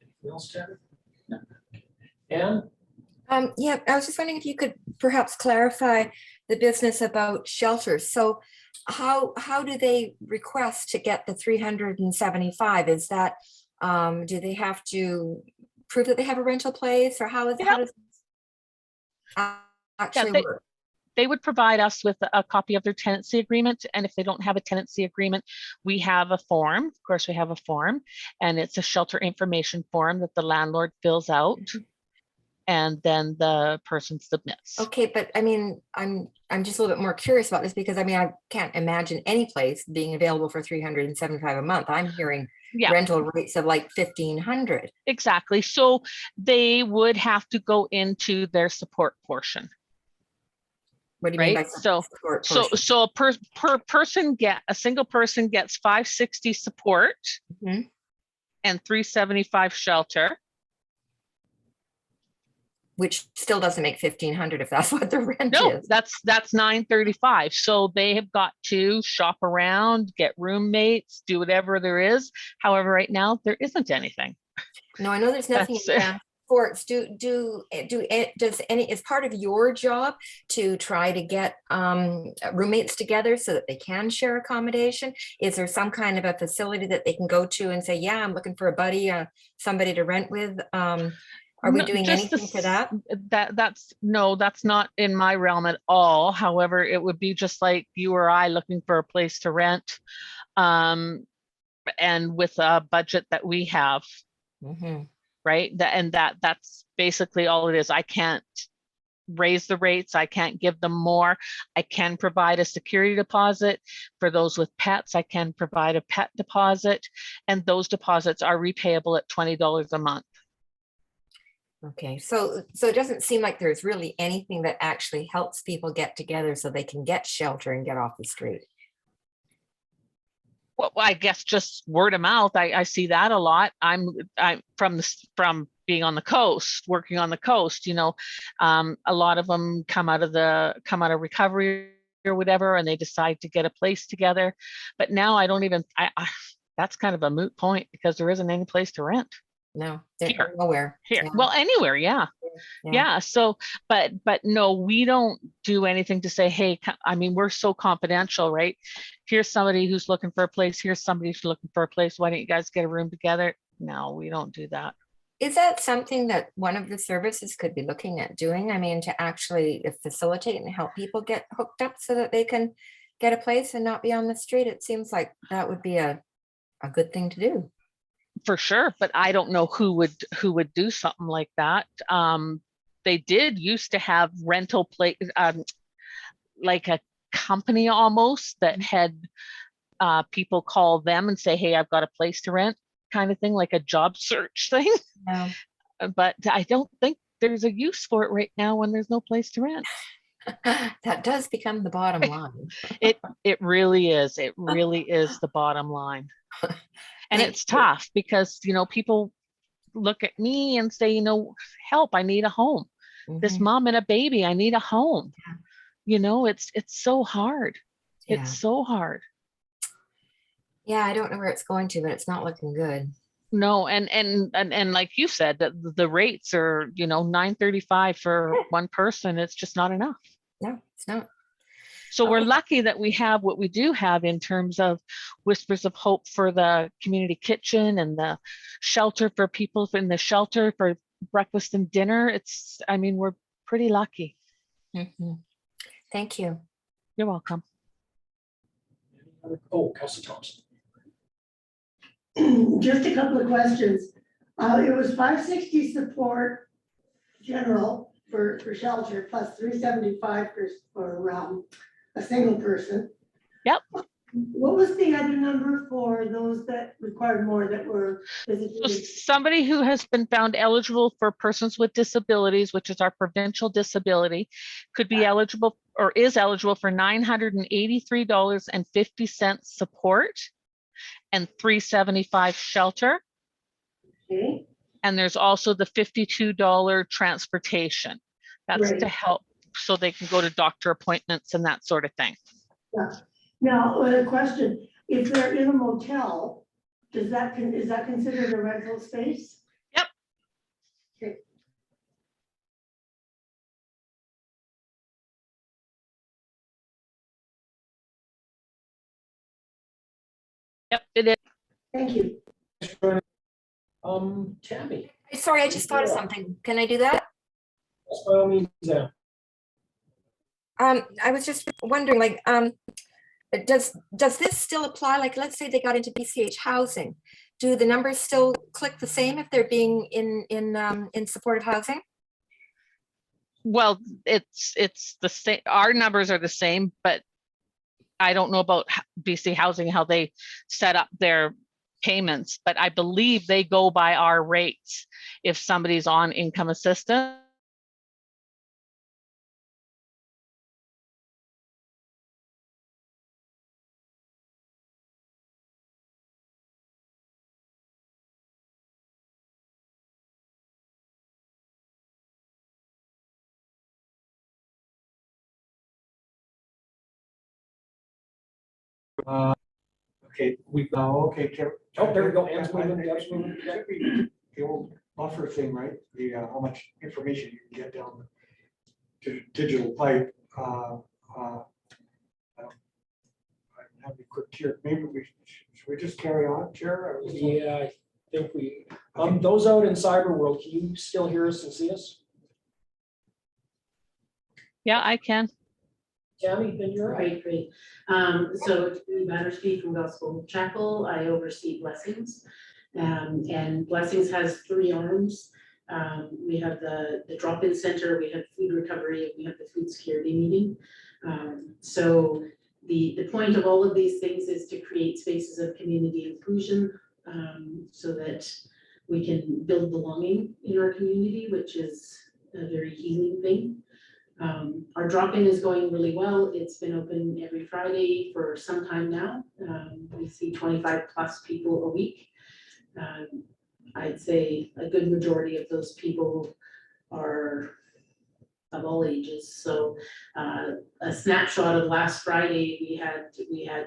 Anything else, Tammy? No. Anne? Yeah, I was just wondering if you could perhaps clarify the business about shelters. So how do they request to get the 375? Is that, do they have to prove that they have a rental place, or how does it actually work? They would provide us with a copy of their tenancy agreement. And if they don't have a tenancy agreement, we have a form. Of course, we have a form, and it's a shelter information form that the landlord fills out. and then the person submits. Okay, but I mean, I'm just a little bit more curious about this because I mean, I can't imagine any place being available for 375 a month. I'm hearing Yeah, rental rates of like 1,500. exactly. So they would have to go into their support portion. What do you mean by Right? So support portion? a single person gets 560 support Mhm. and 375 shelter. Which still doesn't make 1,500 if that's what the rent No, is. that's 935. So they have got to shop around, get roommates, do whatever there is. However, right now there isn't anything. No, I know there's nothing in That's- transports. Is part of your job to try to get roommates together so that they can share accommodation? Is there some kind of a facility that they can go to and say, yeah, I'm looking for a buddy, somebody to rent with? Are we No, doing just anything for that? That's not in my realm at all. However, it would be just like you or I looking for a place to rent, and with a budget that we have, Mhm. right? That's basically all it is. I can't raise the rates. I can't give them more. I can provide a security deposit for those with pets. I can provide a pet deposit, and those deposits are repayable at $20 a month. Okay, so it doesn't seem like there's really anything that actually helps people get together so they can get shelter and get off the street. Well, I guess just word of mouth. I see that a lot. I'm from being on the coast, working on the coast. You know, a lot of them come out of recovery or whatever, and they decide to get a place together. But now I don't even. That's kind of a moot point because there isn't any place to rent. No, they're Here. nowhere. Here, Yeah. well, anywhere, yeah. So, but no, we don't do anything to say, hey, I mean, we're so confidential, right? Here's somebody who's looking for a place. Here's somebody who's looking for a place. Why don't you guys get a room together? No, we don't do that. Is that something that one of the services could be looking at doing? I mean, to actually facilitate and help people get hooked up so that they can get a place and not be on the street? It seems like that would be a good thing to do. For sure, but I don't know who would do something like that. They did used to have rental place, like a company almost that had people call them and say, hey, I've got a place to rent, kind of thing, like a job search thing. No. But I don't think there's a use for it right now when there's no place to rent. That does become the bottom line. It really is. It really is the bottom line. And it's tough because, you know, people look at me and say, you know, help, I need a home. This mom and a baby, I need a home. Yeah. You know, it's so hard. Yeah. It's so hard. Yeah, I don't know where it's going to, but it's not looking good. No, and like you said, that the rates are, you know, $935 for one person. It's just not enough. No, it's not. So we're lucky that we have what we do have in terms of Whispers of Hope for the community kitchen and the shelter for people in the shelter for breakfast and dinner. I mean, we're pretty lucky. Thank you. You're welcome. Oh, Councilor Thompson. Just a couple of questions. It was 560 support general for shelter plus 375 for a single person. Yep. What was the other number for those that required more that were So physically? somebody who has been found eligible for persons with disabilities, which is our provincial disability, could be eligible or is eligible for $983.50 support and $375 shelter. Okay. And there's also the $52 transportation. That's Right. to help so they can go to doctor appointments and that sort of thing. Yeah. Now, a question, if they're in a motel, is that considered a rental space? Yep. Okay. Yep, it is. Thank you. Tammy, Sorry, I just thought of something. Can I do that? yes, by all means, yeah. I was just wondering, like, does this still apply? Like, let's say they got into BCH housing. Do the numbers still click the same if they're being in supportive housing? Well, it's the same, our numbers are the same, but I don't know about BC Housing, how they set up their payments, but I believe they go by our rates. If somebody's on income assistance, Okay, okay. Oh, there we go. Ann's moving, Deb's moving. The old buffer thing, right? The, how much information you can get down the digital pipe. I don't have a quick here. Maybe should we just carry on, Chair? Or- Yeah, I think we, those out in cyber world, can you still hear us and see us? yeah, I can. Tammy, can you hear us? Great. So Lee Battersby from Gospel Chapel, I oversee Blessings. And Blessings has 3 arms. We have the drop-in center, we have food recovery, and we have the food security meeting. So the point of all of these things is to create spaces of community inclusion, so that we can build belonging in our community, which is a very healing thing. Our drop-in is going really well. It's been open every Friday for some time now. We see 25 plus people a week. I'd say a good majority of those people are of all ages. So a snapshot of last Friday, we had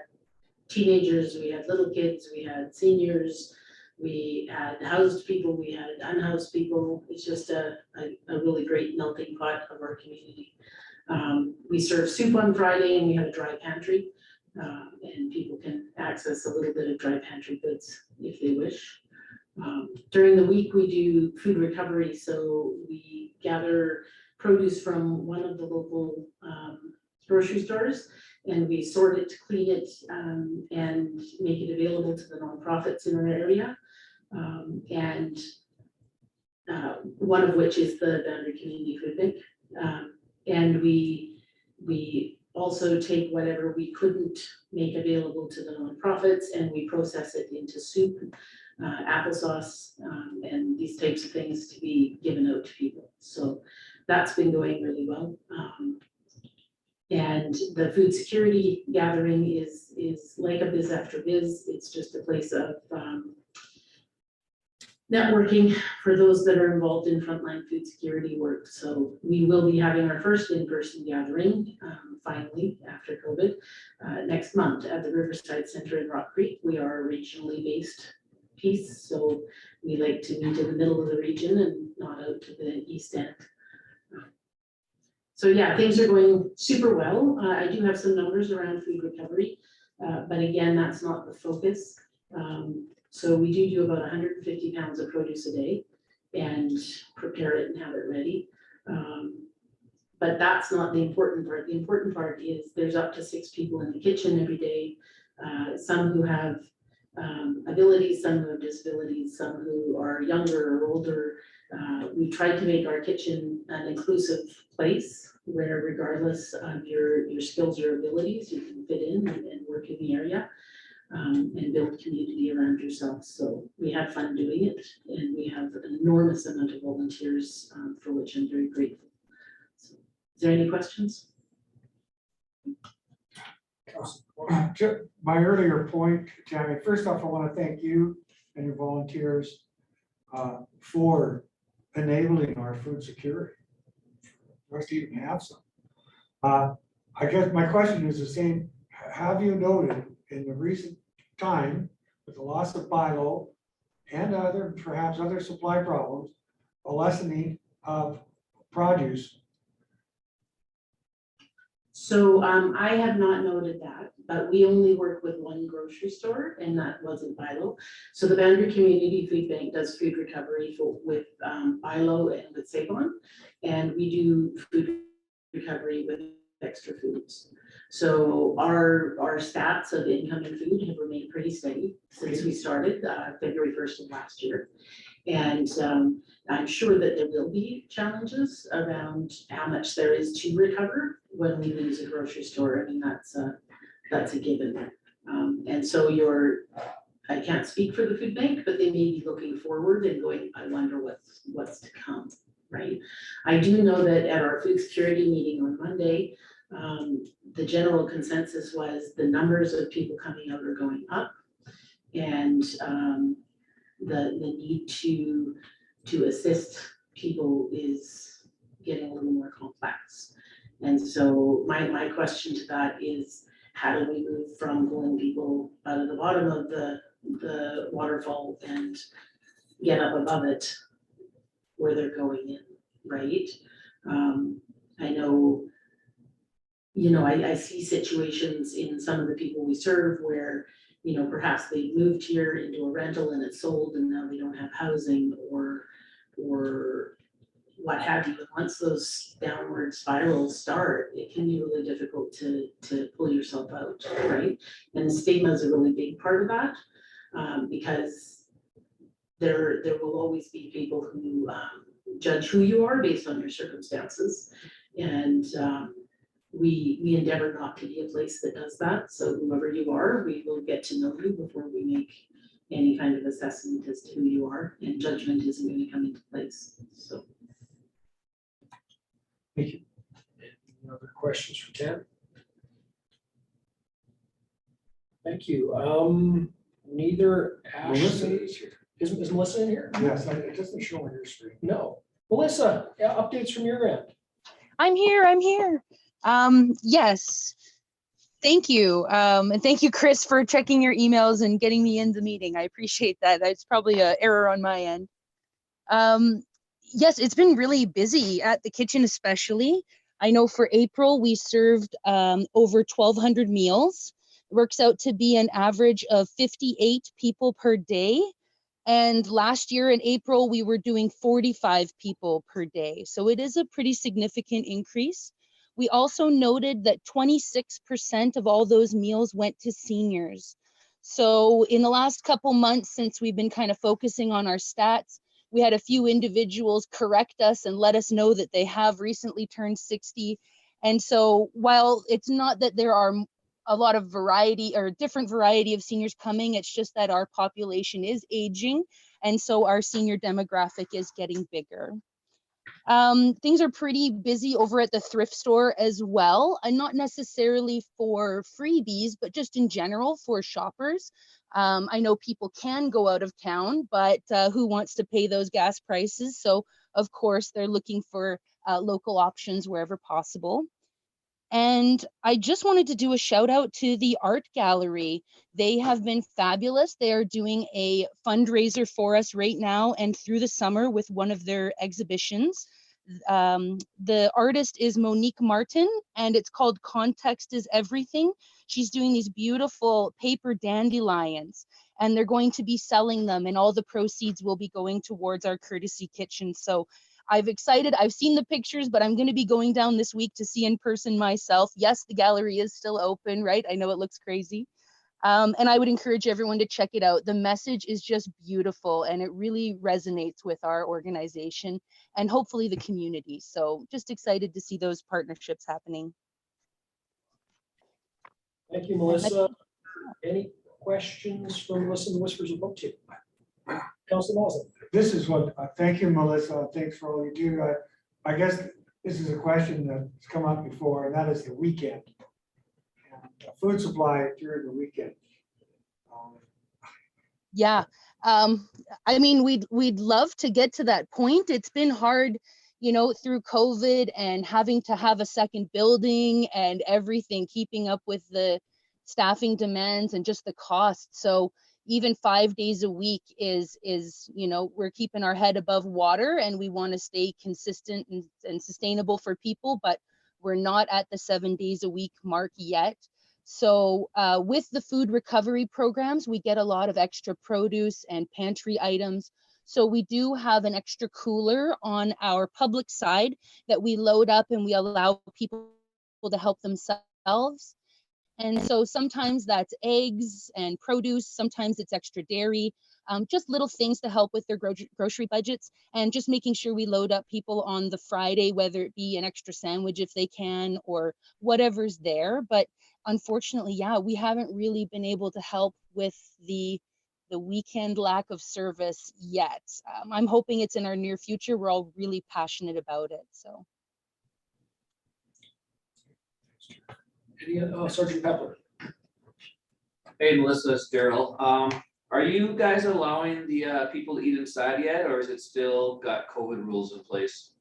teenagers, we had little kids, we had seniors, we had housed people, we had unhoused people. It's just a really great melting pot of our community. We serve soup on Friday and we have a dry pantry, and people can access a little bit of dry pantry goods if they wish. During the week, we do food recovery, so we gather produce from one of the local grocery stores, and we sort it, clean it, and make it available to the nonprofits in our area. And one of which is the Boundary Community Food Bank. And we also take whatever we couldn't make available to the nonprofits and we process it into soup, applesauce, and these types of things to be given out to people. So that's been going really well. And the food security gathering is like a biz after biz. It's just a place of networking for those that are involved in frontline food security work. So we will be having our first in-person gathering, finally, after COVID, next month at the Riverside Center in Rock Creek. We are a regionally based piece, so we like to meet in the middle of the region and not out to the east end. So yeah, things are going super well. I do have some numbers around food recovery, but again, that's not the focus. So we do about 150 pounds of produce a day and prepare it and have it ready. But that's not the important part. The important part is there's up to 6 people in the kitchen every day. Some who have abilities, some who have disabilities, some who are younger or older. We tried to make our kitchen an inclusive place where regardless of your skills or abilities, you can fit in and work in the area. And build community around yourself. So we have fun doing it, and we have an enormous amount of volunteers, for which I'm very grateful. So, is there any questions? My earlier point, Tammy, first off, I want to thank you and your volunteers for enabling our food security. For us to even have some. I guess my question is the same. Have you noted in the recent time with the loss of BILO and perhaps other supply problems, a lessening of produce? So I have not noted that, but we only work with one grocery store, and that wasn't BILO. So the Boundary Community Food Bank does food recovery with BILO and with Savon, and we do food recovery with Extra Foods. So our stats of incoming food have remained pretty steady since we started February 1st of last year. And I'm sure that there will be challenges around how much there is to recover when we lose a grocery store. I mean, that's a given. And so I can't speak for the food bank, but they may be looking forward and going, I wonder what's to come, right? I do know that at our food security meeting on Monday, the general consensus was the numbers of people coming out are going up. And the need to assist people is getting a little more complex. And so my question to that is, how do we move from pulling people out of the bottom of the waterfall and get up above it where they're going in, right? I know, I see situations in some of the people we serve where, perhaps they moved here into a rental and it's sold and now they don't have housing or what have you. And once those downward spirals start, it can be really difficult to pull yourself out, right? And stigma is a really big part of that, because there will always be people who judge who you are based on your circumstances. And we endeavor not to be a place that does that. So whoever you are, we will get to know you before we make any kind of assessment as to who you are, and judgment isn't going to come into place. So. Thank you. Any other questions for Ken? Thank you. Neither Melissa Ashley, is here. is Melissa in here? Yes, it doesn't show on your screen. No. Melissa, yeah, updates from your end. I'm here. Yes, thank you. And thank you, Chris, for checking your emails and getting me in the meeting. I appreciate that. That's probably an error on my end. Yes, it's been really busy at the kitchen, especially. I know for April, we served over 1,200 meals. It works out to be an average of 58 people per day. And last year in April, we were doing 45 people per day. So it is a pretty significant increase. We also noted that 26% of all those meals went to seniors. So in the last couple months, since we've been kind of focusing on our stats, we had a few individuals correct us and let us know that they have recently turned 60. And so while it's not that there are a lot of variety or different variety of seniors coming, it's just that our population is aging. And so our senior demographic is getting bigger. Things are pretty busy over at the thrift store as well, and not necessarily for freebies, but just in general for shoppers. I know people can go out of town, but who wants to pay those gas prices? So of course, they're looking for local options wherever possible. And I just wanted to do a shout out to the art gallery. They have been fabulous. They are doing a fundraiser for us right now and through the summer with one of their exhibitions. The artist is Monique Martin, and it's called Context is Everything. She's doing these beautiful paper dandelions, and they're going to be selling them, and all the proceeds will be going towards our courtesy kitchen. So I've seen the pictures, but I'm going to be going down this week to see in person myself. Yes, the gallery is still open, right? I know it looks crazy. And I would encourage everyone to check it out. The message is just beautiful, and it really resonates with our organization and hopefully the community. So just excited to see those partnerships happening. Thank you, Melissa. Any questions from Melissa and the Whispers of Book Tube? Councilor Lawson. This is what, thank you, Melissa. Thanks for all you do. I guess this is a question that's come up before, and that is the weekend. Food supply during the weekend. Yeah, I mean, we'd love to get to that point. It's been hard, through COVID and having to have a second building and everything, keeping up with the staffing demands and just the cost. So even 5 days a week is we're keeping our head above water, and we want to stay consistent and sustainable for people, but we're not at the 7 days a week mark yet. So with the food recovery programs, we get a lot of extra produce and pantry items. So we do have an extra cooler on our public side that we load up, and we allow people to help themselves. And so sometimes that's eggs and produce, sometimes it's extra dairy. just little things to help with their grocery budgets, and just making sure we load up people on the Friday, whether it be an extra sandwich if they can, or whatever's there. But unfortunately, yeah, we haven't really been able to help with the weekend lack of service yet. I'm hoping it's in our near future. We're all really passionate about it, so. Any, Sergeant Pepler? Hey, Melissa, it's Daryl. Are you guys allowing the people to eat inside yet, or is it still got COVID rules in place?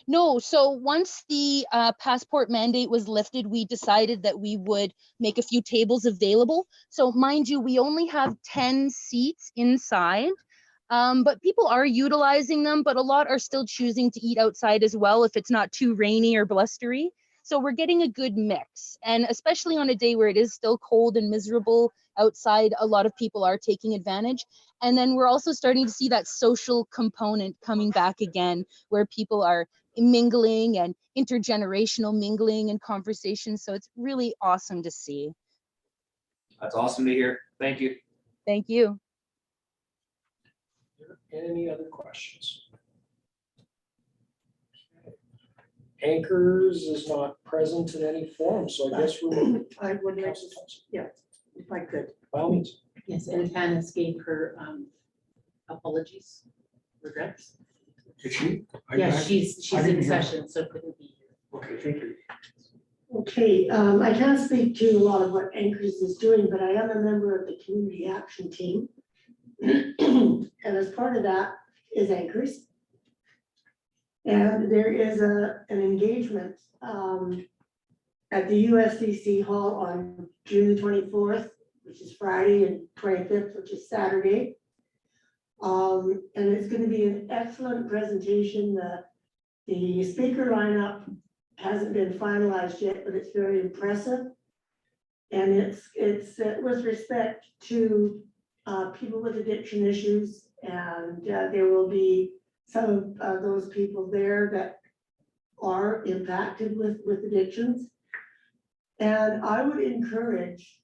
No, so once the passport mandate was lifted, we decided that we would make a few tables available. So mind you, we only have 10 seats inside, but people are utilizing them, but a lot are still choosing to eat outside as well if it's not too rainy or blustery. So we're getting a good mix, and especially on a day where it is still cold and miserable outside, a lot of people are taking advantage. And then we're also starting to see that social component coming back again, where people are mingling and intergenerational mingling and conversation. So it's really awesome to see. That's awesome to hear. Thank you. Thank you. Any other questions? Anchors is not present in any form, so I guess we're. I would like Councilor to, Thompson, if I could. by all means. Yes, and Tannis gave her apologies, regrets. Did she? Yes, she's I didn't in hear. session, so couldn't be here. Okay, thank you. Okay, I can't speak to a lot of what Anchors is doing, but I am a member of the community action team. And as part of that is Anchors. And there is an engagement at the USCC Hall on June the 24th, which is Friday, and 25th, which is Saturday. And it's going to be an excellent presentation. The speaker lineup hasn't been finalized yet, but it's very impressive. And it's with respect to people with addiction issues, and there will be some of those people there that are impacted with addictions. And I would encourage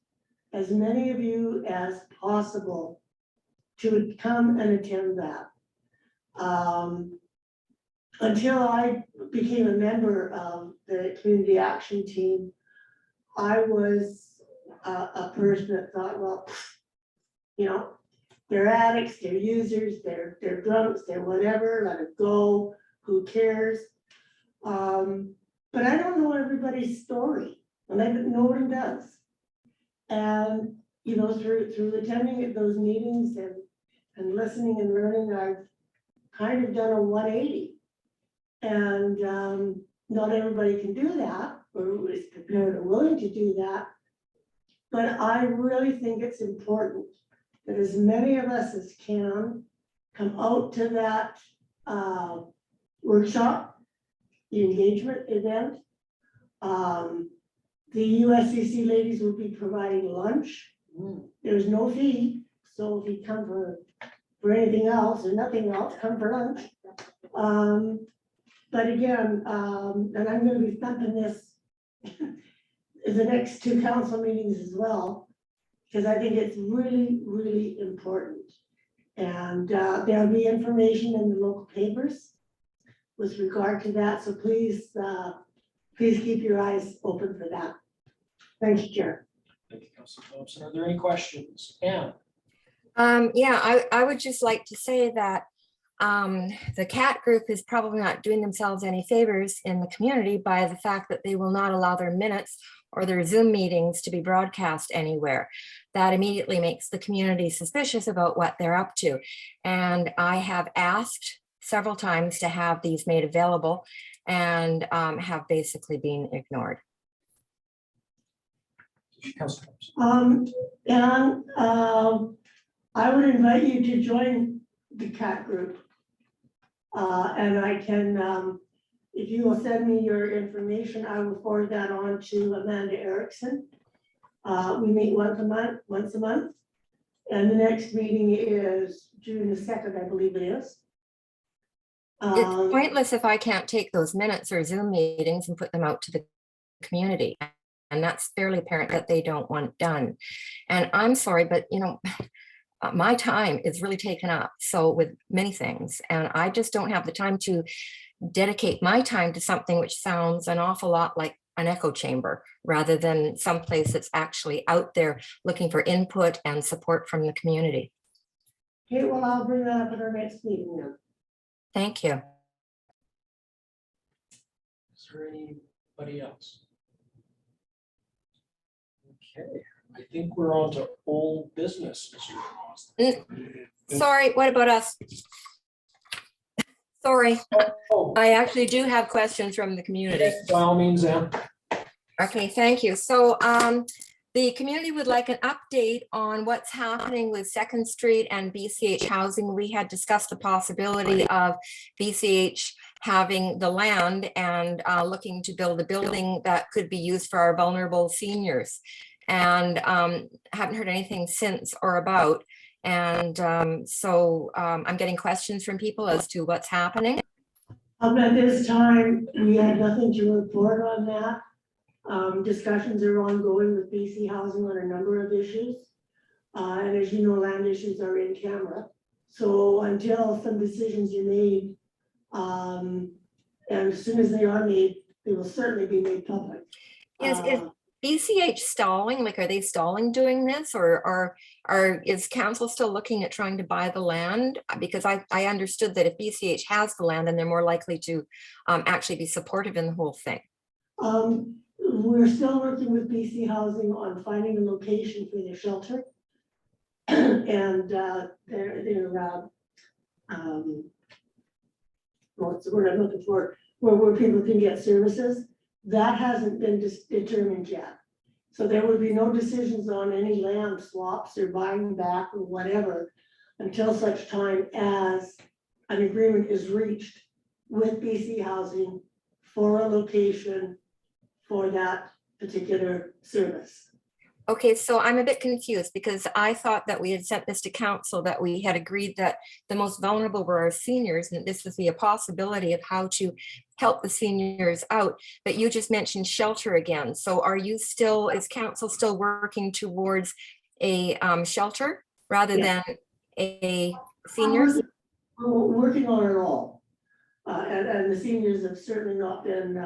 as many of you as possible to come and attend that. Until I became a member of the community action team, I was a person that thought, well, you know, they're addicts, they're users, they're drunks, they're whatever, let it go, who cares? But I don't know everybody's story, and no one does. And, you know, through attending at those meetings and listening and learning, I've kind of done a 180. And not everybody can do that, or is prepared or willing to do that. But I really think it's important that as many of us as can come out to that workshop, the engagement event. The USCC ladies will be providing lunch. There's no fee, so if you come for anything else or nothing else, come for lunch. But again, and I'm gonna be thumping this in the next 2 council meetings as well, because I think it's really, really important. And there'll be information in the local papers with regard to that, so please keep your eyes open for that. Thanks, Chair. Thank you, Councilor Thompson. Are there any questions? Anne? Yeah, I would just like to say that the CAT group is probably not doing themselves any favors in the community by the fact that they will not allow their minutes or their Zoom meetings to be broadcast anywhere. That immediately makes the community suspicious about what they're up to. And I have asked several times to have these made available and have basically been ignored. Councilor Thompson. And I would invite you to join the CAT group. And I can, if you will send me your information, I will forward that on to Amanda Erickson. We meet once a month. And the next meeting is June the 2nd, I believe it is. It's pointless if I can't take those minutes or Zoom meetings and put them out to the community. And that's fairly apparent that they don't want done. And I'm sorry, but you know, my time is really taken up, so with many things, and I just don't have the time to dedicate my time to something which sounds an awful lot like an echo chamber, rather than someplace that's actually out there looking for input and support from the community. Okay, well, I'll bring that up at our next meeting then. Thank you. Is there anybody else? Okay, I think we're on to old business, Mr. Ross. Sorry, what about us? Sorry, Oh, I actually do have questions from the community. by all means, Ann. Okay, thank you. So the community would like an update on what's happening with Second Street and BCH housing. We had discussed the possibility of BCH having the land and looking to build a building that could be used for our vulnerable seniors. And haven't heard anything since or about. And so I'm getting questions from people as to what's happening. At this time, we had nothing to report on that. Discussions are ongoing with BC Housing on a number of issues. And as you know, land issues are in camera. So until some decisions are made, and as soon as they are made, they will certainly be made public. Is BCH stalling? Like, are they stalling doing this, or is council still looking at trying to buy the land? Because I understood that if BCH has the land, then they're more likely to actually be supportive in the whole thing. We're still working with BC Housing on finding a location for their shelter. And what's the word I'm looking for, where people can get services. That hasn't been determined yet. So there will be no decisions on any land swaps or buying back or whatever until such time as an agreement is reached with BC Housing for a location for that particular service. Okay, so I'm a bit confused because I thought that we had sent this to council, that we had agreed that the most vulnerable were our seniors, and this would be a possibility of how to help the seniors out. But you just mentioned shelter again. So are you still, is council still working towards a shelter rather than a seniors? We're working on it all. And the seniors have certainly not been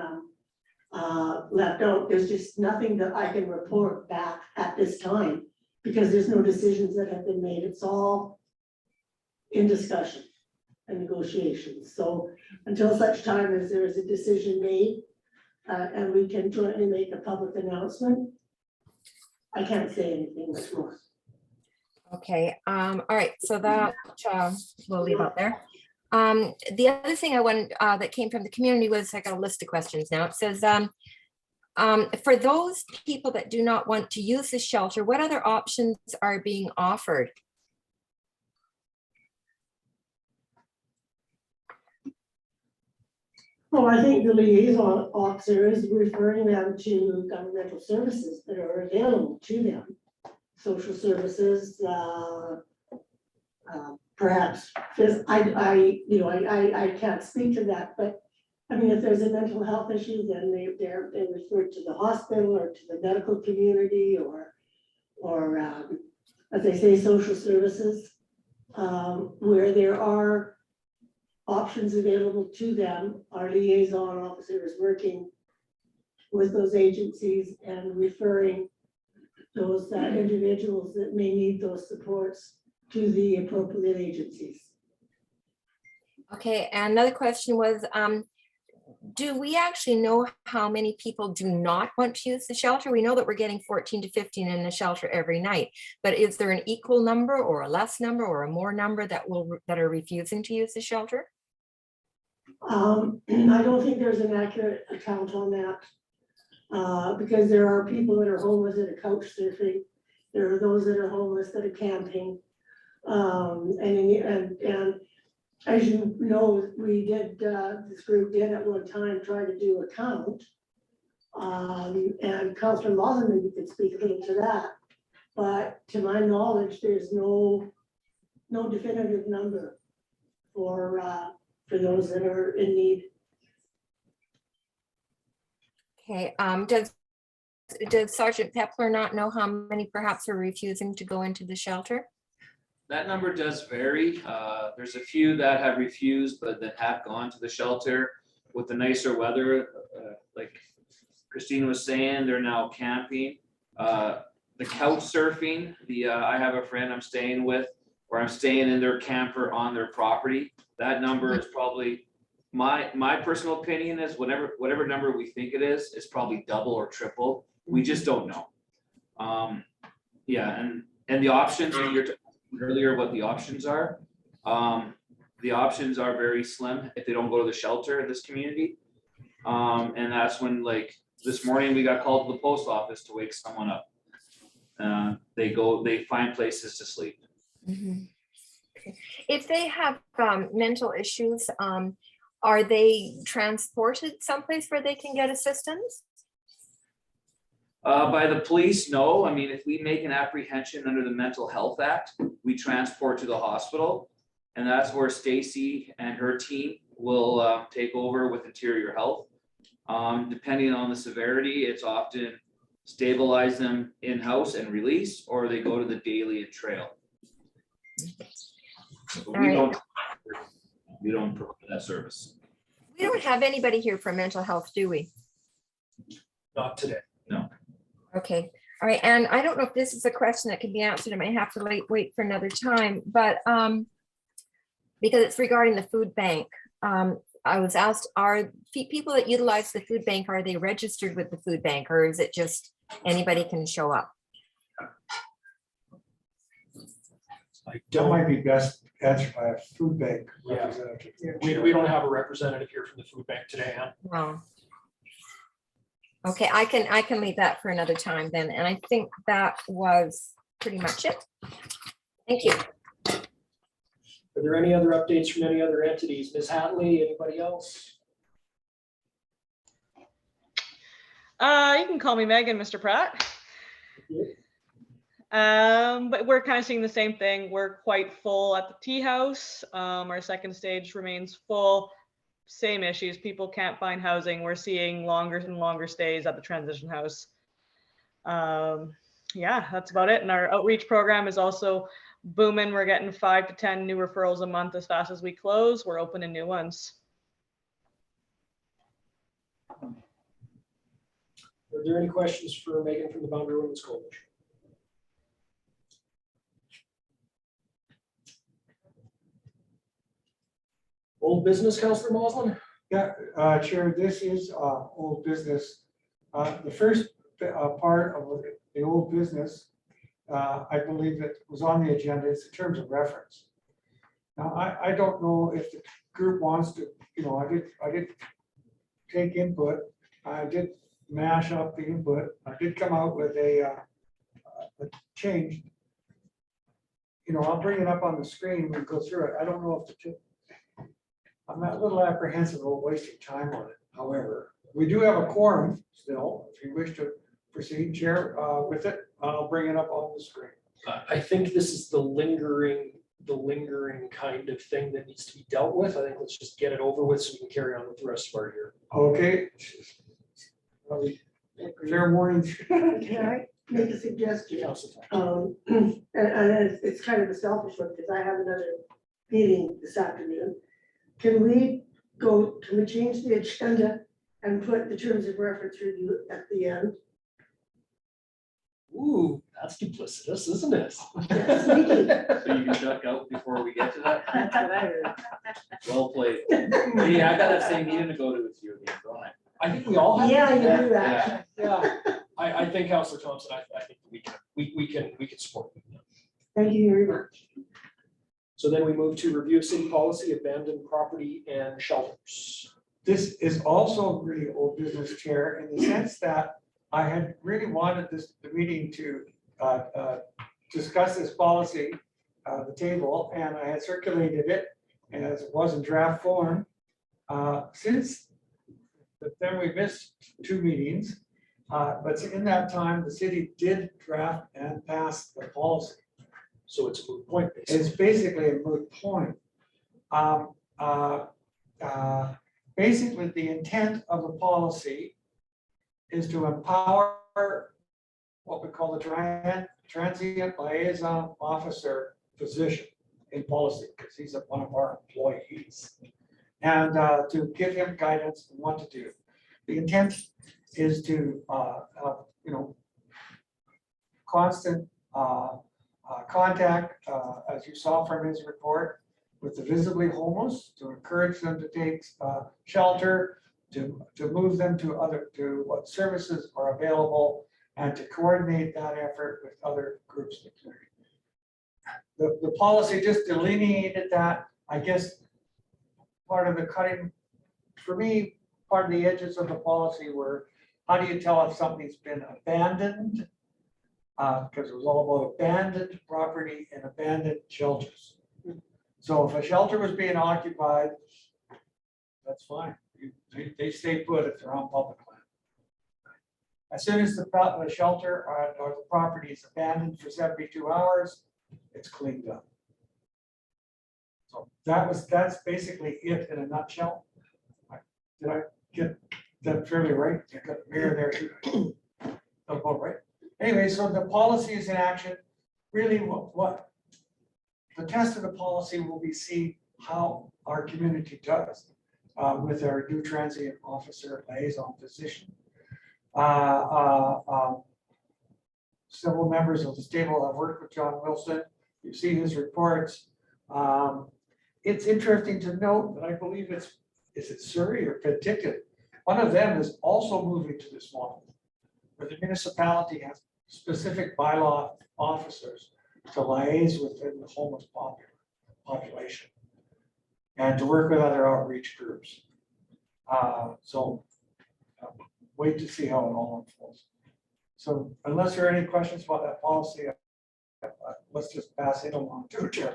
left out. There's just nothing that I can report back at this time because there's no decisions that have been made. It's all in discussion and negotiations. So until such time as there is a decision made and we can jointly make a public announcement, I can't say anything much more. Okay, all right, so that we'll leave out there. The other thing I wanted that came from the community was, I got a list of questions now. It says, for those people that do not want to use the shelter, what other options are being offered? Well, I think the liaison officer is referring them to governmental services that are available to them. Social services, perhaps, because I can't speak to that, but I mean, if there's a mental health issue, then they're referred to the hospital or to the medical community or as they say, social services, where there are options available to them. Our liaison officer is working with those agencies and referring those individuals that may need those supports to the appropriate agencies. Okay, and another question was, do we actually know how many people do not want to use the shelter? We know that we're getting 14 to 15 in the shelter every night, but is there an equal number or a less number or a more number that are refusing to use the shelter? I don't think there's an accurate account on that because there are people that are homeless that are couch surfing. There are those that are homeless that are camping. And as you know, we did, this group did at one time try to do a count. And Councillor Lawson maybe could speak a little to that. But to my knowledge, there's no definitive number for those that are in need. Okay, does Sergeant Pepler not know how many perhaps are refusing to go into the shelter? that number does vary. There's a few that have refused, but that have gone to the shelter with the nicer weather. Like Christine was saying, they're now camping. The couch surfing, I have a friend I'm staying with, where I'm staying in their camper on their property. That number is probably, my personal opinion is whatever number we think it is probably double or triple. We just don't know. Yeah, and the options, you're talking earlier what the options are. The options are very slim if they don't go to the shelter in this community. And that's when, like, this morning we got called to the post office to wake someone up. They find places to sleep. Mhm. Okay. If they have mental issues, are they transported someplace where they can get assistance? By the police, no. I mean, if we make an apprehension under the Mental Health Act, we transport to the hospital. And that's where Stacy and her team will take over with Interior Health. Depending on the severity, it's often stabilize them in-house and release, or they go to the daily and trail. So we don't provide that service. We don't have anybody here for mental health, do we? Not today. No. Okay, all right, and I don't know if this is a question that can be answered, I might have to wait for another time, but because it's regarding the food bank. I was asked, are people that utilize the food bank, are they registered with the food bank, or is it just anybody can show up? I That don't, might be best answered by a food bank Yeah. representative. we don't have a representative here from the food bank today, huh? No. Okay, I can leave that for another time then, and I think that was pretty much it. Thank you. Are there any other updates from any other entities? Ms. Hatley, anybody else? You can call me Megan, Mr. Pratt. But we're kind of seeing the same thing. We're quite full at the tea house. Our second stage remains full. Same issues. People can't find housing. We're seeing longer and longer stays at the transition house. Yeah, that's about it. And our outreach program is also booming. We're getting 5 to 10 new referrals a month as fast as we close. We're opening new ones. Are there any questions for Megan from the Boundary Women's Coalition? Old business, Councillor Moslin? Yeah, Chair, this is old business. The first part of the old business, I believe that was on the agenda is in terms of reference. Now, I don't know if the group wants to, I did take input. I did mash up the input. I did come out with a change. I'll bring it up on the screen and go through it. I don't know if I'm a little apprehensive about wasting time on it. However, we do have a quorum still. If you wish to proceed, Chair, with it, I'll bring it up on the screen. I think this is the lingering kind of thing that needs to be dealt with. I think let's just get it over with so we can carry on with the rest of our year. Okay. Fair warning. Can I make a suggestion? And it's kind of a selfish one because I have another meeting this afternoon. Can we change the agenda and put the terms of reference review at the end? Ooh, that's duplicitous, isn't it? Yes, sneaky. So you can duck out before we get to that? That's what I heard. Well played. Yeah, I got that same meeting to go to with you again, don't I? I think we all have. Yeah, you do that. Yeah, I think Councillor Thompson, I think we can support it. Thank you very much. So then we move to review of city policy, abandoned property and shelters. This is also really old business, Chair, in the sense that I had really wanted the meeting to discuss this policy, the table, and I had circulated it as it was in draft form. Since then, we missed 2 meetings, but in that time, the city did draft and pass the policy. So it's a moot point, basically. It's basically a moot point. Basically, the intent of the policy is to empower what we call the transient liaison officer position in policy, because he's one of our employees. And to give him guidance on what to do. The intent is to, constant contact, as you saw from his report, with the visibly homeless, to encourage them to take shelter, to move them to what services are available, and to coordinate that effort with other groups in the community. The policy just delineated that. I guess part of the cutting, for me, part of the edges of the policy were, how do you tell if something's been abandoned? Because it was all about abandoned property and abandoned shelters. So if a shelter was being occupied, that's fine. They stay put if they're on public land. As soon as the shelter or the property is abandoned for 72 hours, it's cleaned up. So that's basically it in a nutshell. Did I get that fairly right? I got the mayor there too. About right. Anyway, so the policy is in action. Really, what the test of the policy will be see how our community does with our new transient officer liaison position. Several members of the stable have worked with John Wilson. You see his reports. It's interesting to note that I believe is it Surrey or Penticton? One of them is also moving to this model, where the municipality has specific bylaw officers to liaise within the homeless population and to work with other outreach groups. Wait to see how it all unfolds. So unless there are any questions about that policy, let's just pass it along to Jerry.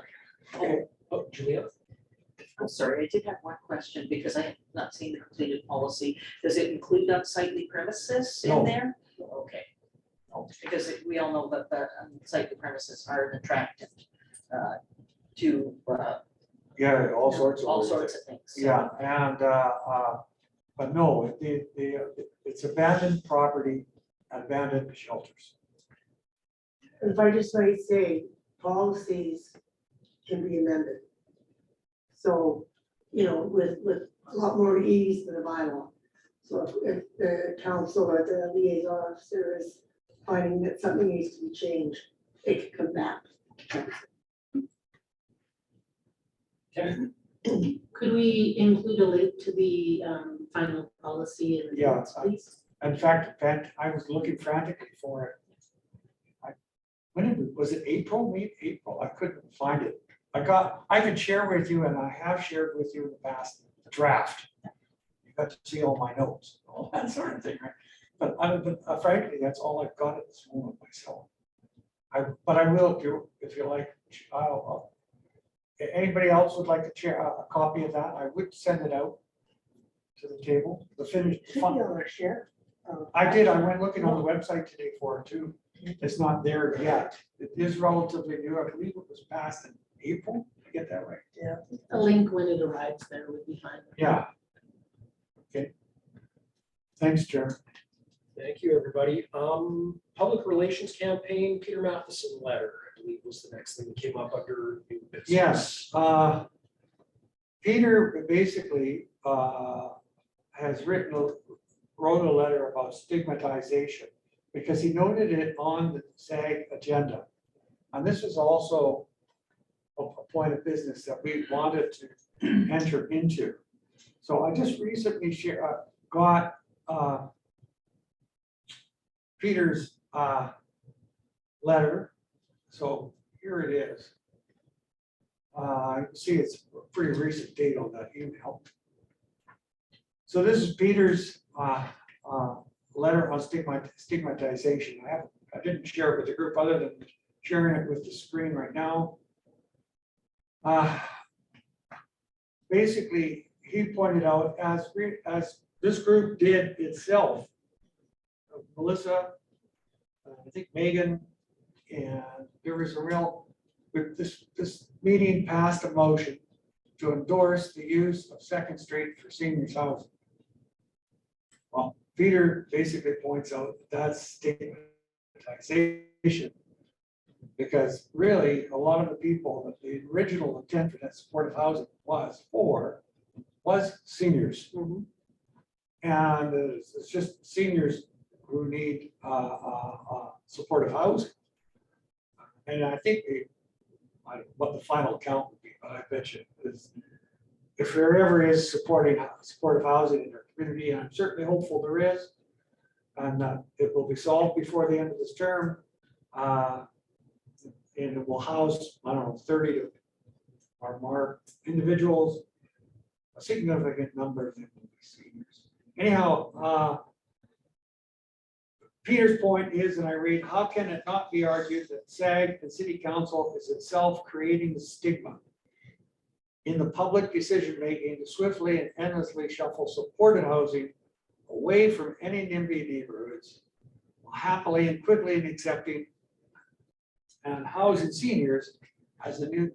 Okay. Oh, Julia? I'm sorry, I did have one question because I have not seen the completed policy. Does it include unsightly premises in No. there? Okay. Because we all know that the unsightly premises are an attractant to Yeah, all sorts of things. So, yeah, and but no, it's abandoned property, abandoned shelters. If I just might say, policies can be amended. So, with a lot more ease than a bylaw. So if the council or the liaison officer is finding that something needs to be changed, it can come back. Okay. Could we include a link to the final policy in the Yeah, minutes, please? In fact, I was looking frantically for it. Was it April? April, I couldn't find it. I could share with you, and I have shared with you in the past, the draft. You got to see all my notes, all that sort of thing, right? But frankly, that's all I've got at this moment myself. But I will do, if you like, anybody else would like to share a copy of that, I would send it out to the table, the finished. Should be able to share. I did, I went looking on the website today for it too. It's not there yet. It is relatively new. I believe it was passed in April. Did I get that right? Yeah. A link when it arrives there would be fine. Yeah. Okay. Thanks, Chair. Thank you, everybody. Public relations campaign, Peter Matheson letter, I believe was the next thing that came up under new business. Yes, Peter basically wrote a letter about stigmatization because he noted it on the SAG agenda. And this is also a point of business that we wanted to enter into. So I just recently got Peter's letter. So here it is. You can see it's a pretty recent date on that email. So this is Peter's letter on stigmatization. I didn't share it with the group other than sharing it with the screen right now. Basically, he pointed out, as this group did itself, Melissa, I think Megan, and there was a real, this meeting passed a motion to endorse the use of Second Street for seniors housing. Well, Peter basically points out that that's stigmatization Because really, a lot of the people that the original intent for that supportive housing was for, was seniors. And it's just seniors who need supportive housing. And I think I don't know what the final count would be, but I bet you is, if there ever is supportive housing in our community, and I'm certainly hopeful there is, and it will be solved before the end of this term. And it will house, I don't know, 30 or more individuals, a significant number of them will be seniors. Anyhow, Peter's point is, and I read, how can it not be argued that SAG and City Council is itself creating the stigma in the public decision-making to swiftly and endlessly shuffle supported housing away from any NIMBY neighborhoods, while happily and quickly and accepting and housing seniors as the new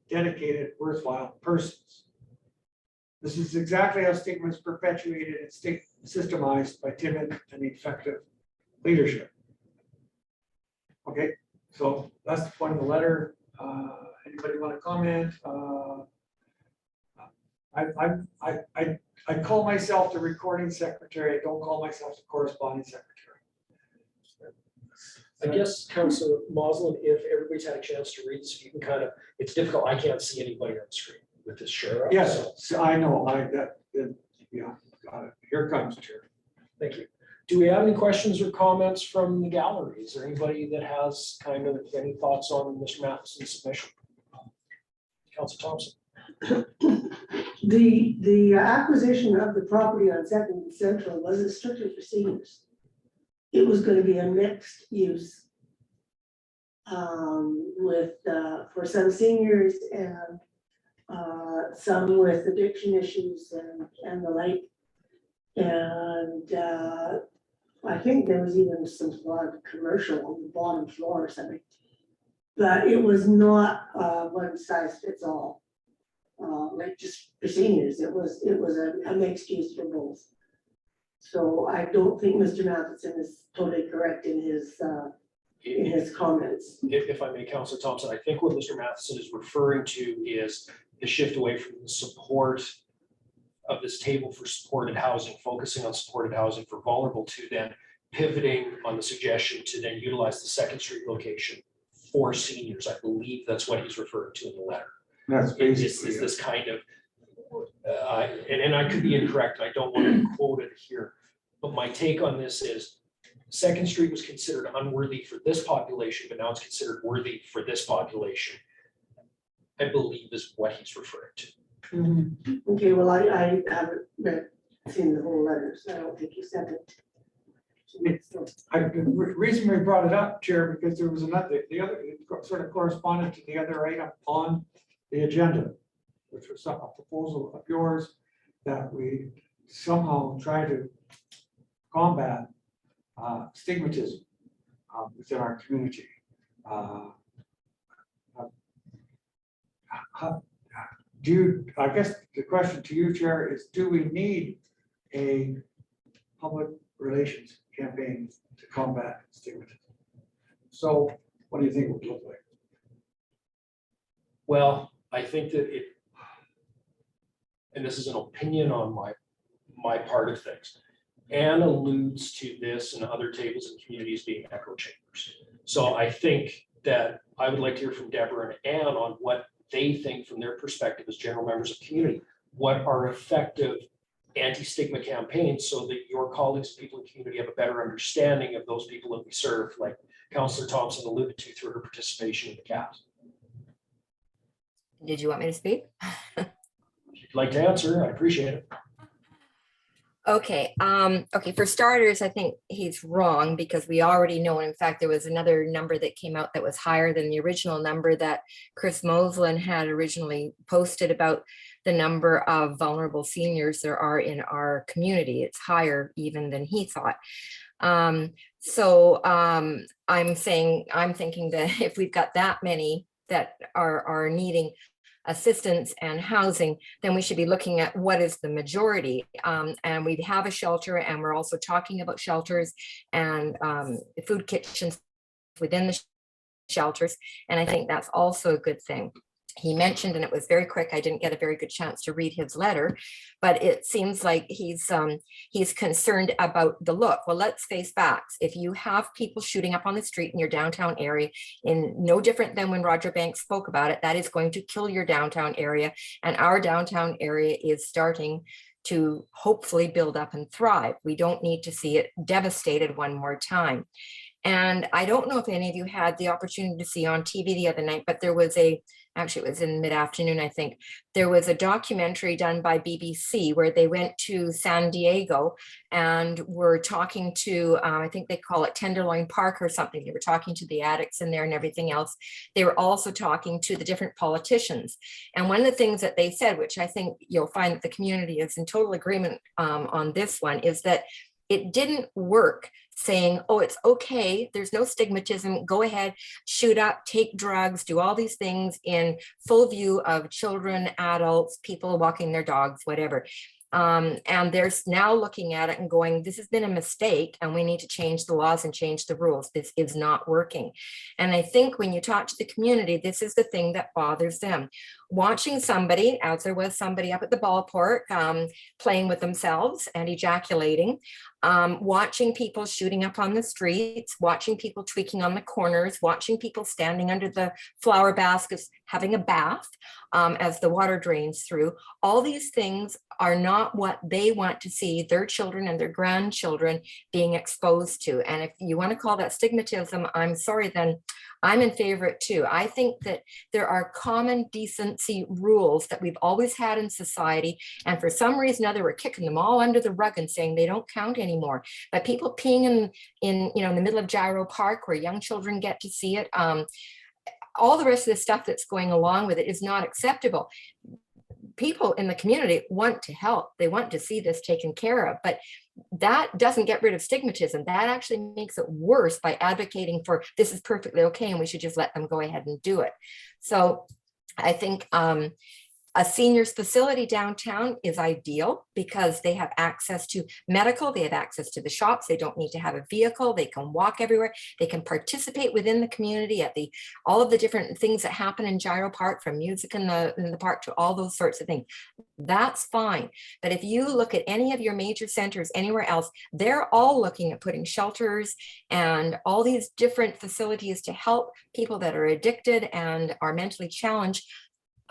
dedicated worthwhile persons. This is exactly how stigma is perpetuated and systemized by timid and effective leadership. Okay, so that's the point of the letter. Anybody want to comment? I call myself the recording secretary. I don't call myself the corresponding secretary. I guess, Councilor Moslin, if everybody's had a chance to read this, you can kind of, it's difficult, I can't see anybody on the screen with this share up. Yes, so- so I know, yeah, got it. Here comes Chair. Thank you. Do we have any questions or comments from the gallery? Is there anybody that has kind of any thoughts on Mr. Matheson's submission? Councilor Thompson. The acquisition of the property on Second and Central wasn't strictly for seniors. It was gonna be a mixed use. With, for some seniors and some with addiction issues and the like. And I think there was even some commercial on the bottom floor or something. But it was not one size fits all. Like just for seniors, it was a mixed use for both. So I don't think Mr. Matheson is totally correct in his comments. If I may, Councilor Thompson, I think what Mr. Matheson is referring to is the shift away from the support of this table for supported housing, focusing on supported housing for vulnerable, to then pivoting on the suggestion to then utilize the Second Street location for seniors. I believe that's what he's referring to in the letter. That's Is this kind of, and I could be incorrect, I don't want to quote it here, but my take on this is Second Street was considered unworthy for this population, but now it's considered worthy for this population. I believe is what he's referring to. Okay, well, I haven't seen the whole letter, so I don't think you sent it. The reason we brought it up, Chair, because there was another, the other, it sort of corresponded to the other item on the agenda, which was a proposal of yours that we somehow try to combat stigmatism within our community. I guess the question to you, Chair, is do we need a public relations campaign to combat stigmatism? So what do you think it would look like? Well, I think that it, and this is an opinion on my part of things, Anne alludes to this and other tables and communities being echo chambers. So I think that I would like to hear from Deborah and Anne on what they think from their perspective as general members of community, what are effective anti-stigma campaigns so that your colleagues, people in the community have a better understanding of those people that we serve, like Councillor Thompson alluded to through her participation in the CAPS. Did you want me to speak? If you'd like to answer, I appreciate it. Okay, okay, for starters, I think he's wrong because we already know, in fact, there was another number that came out that was higher than the original number that Chris Moslin had originally posted about the number of vulnerable seniors there are in our community. It's higher even than he thought. I'm thinking that if we've got that many that are needing assistance and housing, then we should be looking at what is the majority. And we have a shelter, and we're also talking about shelters and food kitchens within the shelters. And I think that's also a good thing. He mentioned, and it was very quick, I didn't get a very good chance to read his letter, but it seems like he's concerned about the look. Well, let's face facts. If you have people shooting up on the street in your downtown area, in no different than when Roger Banks spoke about it, that is going to kill your downtown area. And our downtown area is starting to hopefully build up and thrive. We don't need to see it devastated one more time. And I don't know if any of you had the opportunity to see on TV the other night, but there was actually it was in mid-afternoon, I think, there was a documentary done by BBC where they went to San Diego and were talking to, I think they call it Tenderloin Park or something. They were talking to the addicts in there and everything else. They were also talking to the different politicians. And one of the things that they said, which I think you'll find that the community is in total agreement on this one, is that it didn't work saying, oh, it's okay, there's no stigmatism, go ahead, shoot up, take drugs, do all these things in full view of children, adults, people walking their dogs, whatever. And there's now looking at it and going, this has been a mistake and we need to change the laws and change the rules. This is not working. And I think when you talk to the community, this is the thing that bothers them. Watching somebody, as there was somebody up at the ballpark playing with themselves and ejaculating, watching people shooting up on the streets, watching people tweaking on the corners, watching people standing under the flower baskets, having a bath as the water drains through. All these things are not what they want to see their children and their grandchildren being exposed to. And if you want to call that stigmatism, I'm sorry, then I'm in favor of it too. I think that there are common decency rules that we've always had in society. And for some reason or other, we're kicking them all under the rug and saying they don't count anymore. But people peeing in the middle of Gyro Park where young children get to see it, all the rest of the stuff that's going along with it is not acceptable. People in the community want to help. They want to see this taken care of, but that doesn't get rid of stigmatism. That actually makes it worse by advocating for this is perfectly okay and we should just let them go ahead and do it. So I think a seniors facility downtown is ideal because they have access to medical, they have access to the shops, they don't need to have a vehicle, they can walk everywhere, they can participate within the community at all of the different things that happen in Gyro Park, from music in the park to all those sorts of things. That's fine. But if you look at any of your major centers anywhere else, they're all looking at putting shelters and all these different facilities to help people that are addicted and are mentally challenged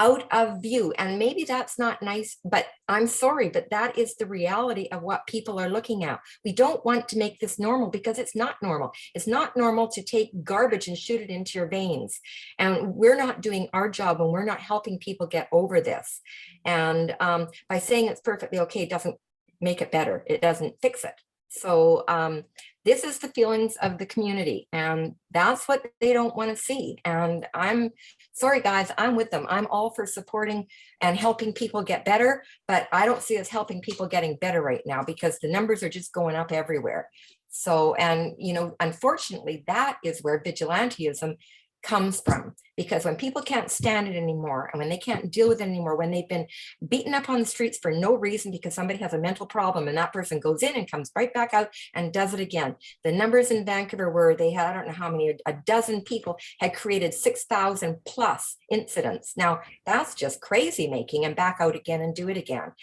out of view. And maybe that's not nice, but I'm sorry, but that is the reality of what people are looking at. We don't want to make this normal because it's not normal. It's not normal to take garbage and shoot it into your veins. And we're not doing our job and we're not helping people get over this. And by saying it's perfectly okay, it doesn't make it better. It doesn't fix it. So this is the feelings of the community and that's what they don't want to see. And I'm sorry, guys, I'm with them. I'm all for supporting and helping people get better, but I don't see us helping people getting better right now because the numbers are just going up everywhere. So, and unfortunately, that is where vigilantism comes from, because when people can't stand it anymore and when they can't deal with it anymore, when they've been beaten up on the streets for no reason because somebody has a mental problem and that person goes in and comes right back out and does it again. The numbers in Vancouver where they had, I don't know how many, a dozen people had created 6,000 plus incidents. Now that's just crazy making and back out again and do it again.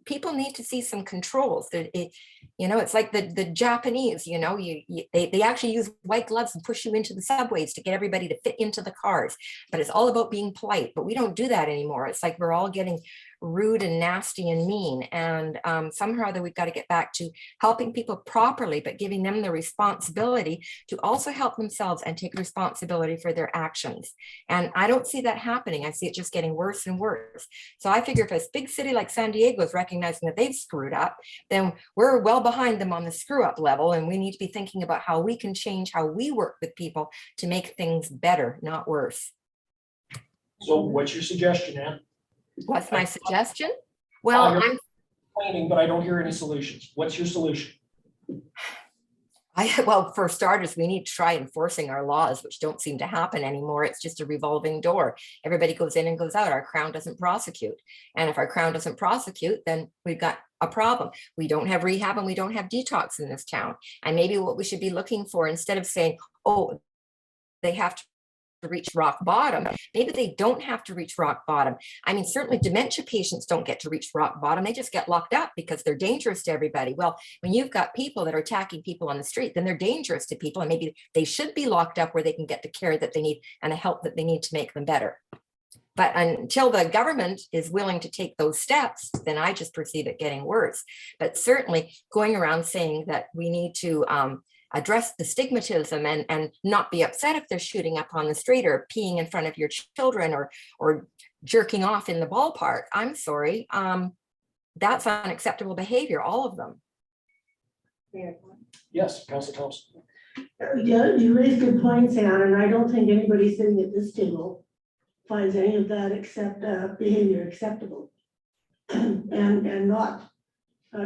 People need to see some controls. It's like the Japanese, they actually use white gloves and push you into the subways to get everybody to fit into the cars, but it's all about being polite, but we don't do that anymore. It's like we're all getting rude and nasty and mean. And somehow that we've got to get back to helping people properly, but giving them the responsibility to also help themselves and take responsibility for their actions. And I don't see that happening. I see it just getting worse and worse. So I figure if a big city like San Diego is recognizing that they've screwed up, then we're well behind them on the screw up level. And we need to be thinking about how we can change how we work with people to make things better, not worse. So what's your suggestion, Ann? What's my suggestion? Well, I'm complaining, but I don't hear any solutions. What's your solution? Well, for starters, we need to try enforcing our laws, which don't seem to happen anymore. It's just a revolving door. Everybody goes in and goes out. Our Crown doesn't prosecute. And if our Crown doesn't prosecute, then we've got a problem. We don't have rehab and we don't have detox in this town. And maybe what we should be looking for, instead of saying, oh, they have to reach rock bottom. Maybe they don't have to reach rock bottom. I mean, certainly dementia patients don't get to reach rock bottom. They just get locked up because they're dangerous to everybody. Well, when you've got people that are attacking people on the street, then they're dangerous to people, and maybe they should be locked up where they can get the care that they need and the help that they need to make them better. But until the government is willing to take those steps, then I just perceive it getting worse. But certainly going around saying that we need to address the stigmatism and not be upset if they're shooting up on the street or peeing in front of your children or jerking off in the ballpark. I'm sorry. That's unacceptable behavior, all of them. Yes, Councilor Thompson. Yeah, you raised good points, Anne, and I don't think anybody sitting at this table finds any of that except behavior acceptable and not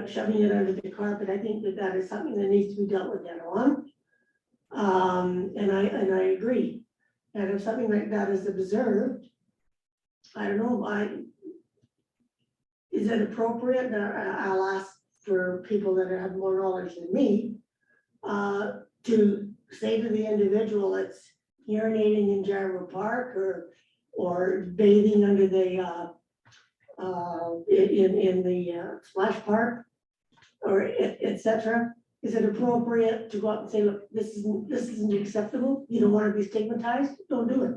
shoving it under the carpet. I think that is something that needs to be dealt with head on. And I agree. And if something like that is observed, I don't know, is it appropriate? I'll ask for people that have more knowledge than me to say to the individual it's urinating in Jarrow Park or bathing under the in the splash park or et cetera. Is it appropriate to go out and say, look, this isn't acceptable? You don't want to be stigmatized? Don't do it.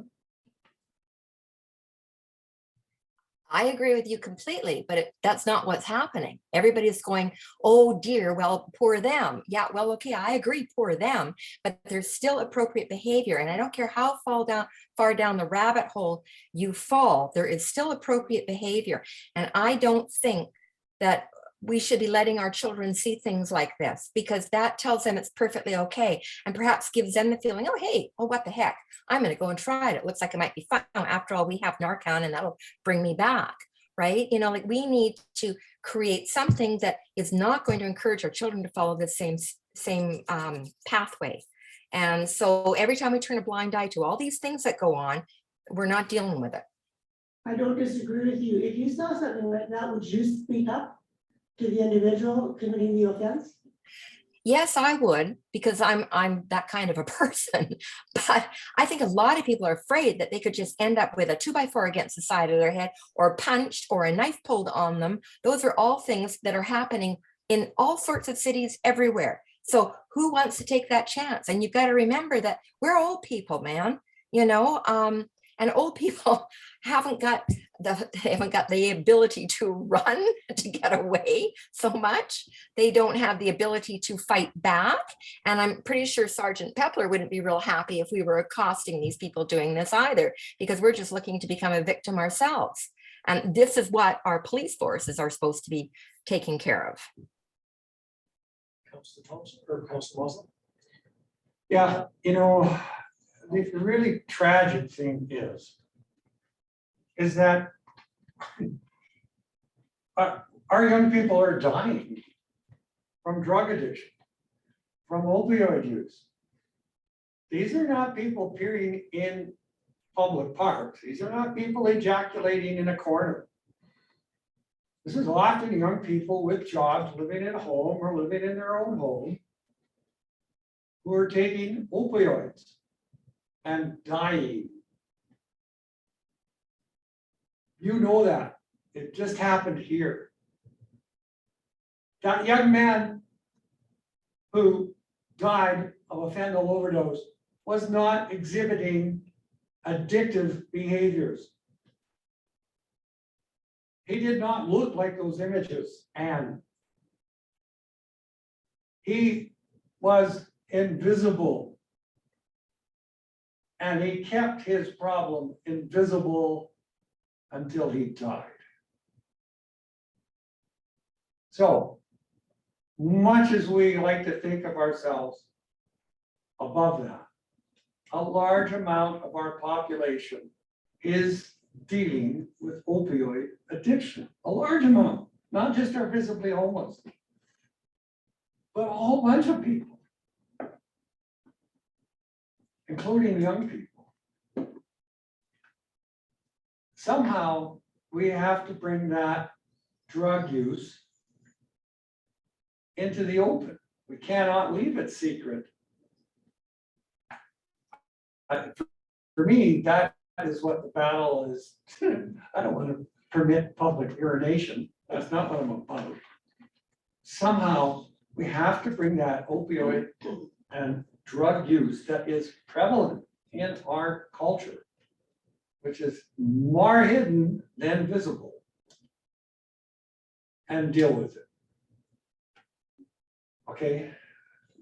I agree with you completely, but that's not what's happening. Everybody's going, oh dear, well, poor them. Yeah, well, okay, I agree, poor them, but there's still appropriate behavior. And I don't care how far down the rabbit hole you fall, there is still appropriate behavior. And I don't think that we should be letting our children see things like this, because that tells them it's perfectly okay and perhaps gives them the feeling, oh, hey, oh, what the heck? I'm going to go and try it. It looks like it might be fun. After all, we have Narcan and that'll bring me back, right? You know, like we need to create something that is not going to encourage our children to follow the same pathway. And so every time we turn a blind eye to all these things that go on, we're not dealing with it. I don't disagree with you. If you saw something like that, would you speak up to the individual committing the offense? Yes, I would, because I'm that kind of a person. But I think a lot of people are afraid that they could just end up with a 2x4 against the side of their head, or punched, or a knife pulled on them. Those are all things that are happening in all sorts of cities everywhere. So who wants to take that chance? And you've got to remember that we're old people, man, you know, and old people haven't got the ability to run, to get away so much. They don't have the ability to fight back. And I'm pretty sure Sergeant Pepler wouldn't be real happy if we were accosting these people doing this either, because we're just looking to become a victim ourselves. And this is what our police forces are supposed to be taking care of. Councilor Thompson or Councilor Mosley? Yeah, you know, the really tragic thing is that our young people are dying from drug addiction, from opioid use. These are not people peeing in public parks. These are not people ejaculating in a corner. This is often young people with jobs, living at home or living in their own home, who are taking opioids and dying. You know that. It just happened here. That young man who died of a fentanyl overdose was not exhibiting addictive behaviors. He did not look like those images, and he was invisible. And he kept his problem invisible until he died. So much as we like to think of ourselves above that, a large amount of our population is dealing with opioid addiction. A large amount, not just our visibly homeless, but a whole bunch of people, including young people. Somehow we have to bring that drug use into the open. We cannot leave it secret. For me, that is what the battle is. I don't want to permit public urination. That's not what I'm about. Somehow, we have to bring that opioid and drug use that is prevalent in our culture, which is more hidden than visible, and deal with it. Okay?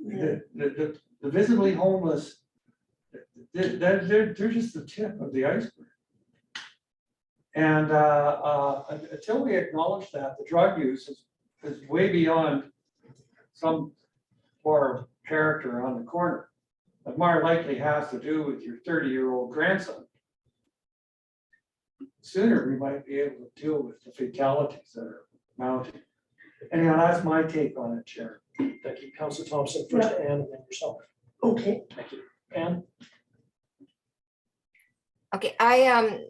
The visibly homeless, they're just the tip of the iceberg. And until we acknowledge that, the drug use is way beyond some poor character on the corner. It more likely has to do with your 30-year-old grandson. Sooner we might be able to deal with the fatalities that are mounting. Anyhow, that's my take on it, Chair. Thank you, Councilor Thompson, first Ann and then yourself. Okay. Thank you. Ann? Okay, I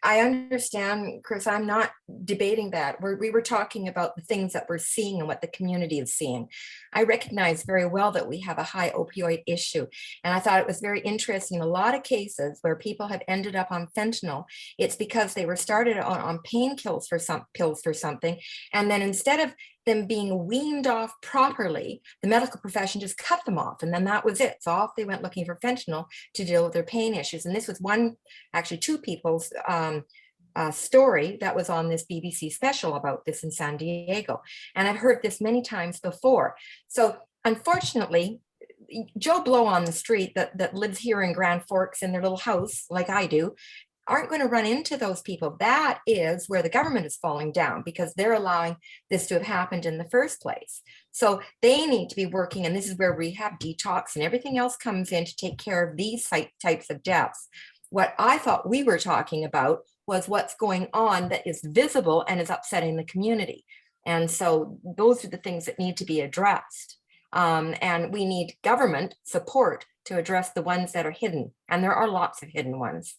understand, Chris. I'm not debating that. We were talking about the things that we're seeing and what the community is seeing. I recognize very well that we have a high opioid issue. And I thought it was very interesting. A lot of cases where people have ended up on fentanyl, it's because they were started on painkillers for pills for something. And then instead of them being weaned off properly, the medical profession just cut them off, and then that was it. So off they went looking for fentanyl to deal with their pain issues. And this was actually two people's story that was on this BBC special about this in San Diego. And I've heard this many times before. So unfortunately, Joe Blow on the street that lives here in Grand Forks in their little house, like I do, aren't going to run into those people. That is where the government is falling down, because they're allowing this to have happened in the first place. So they need to be working, and this is where rehab, detox, and everything else comes in to take care of these types of deaths. What I thought we were talking about was what's going on that is visible and is upsetting the community. And so those are the things that need to be addressed. And we need government support to address the ones that are hidden. And there are lots of hidden ones.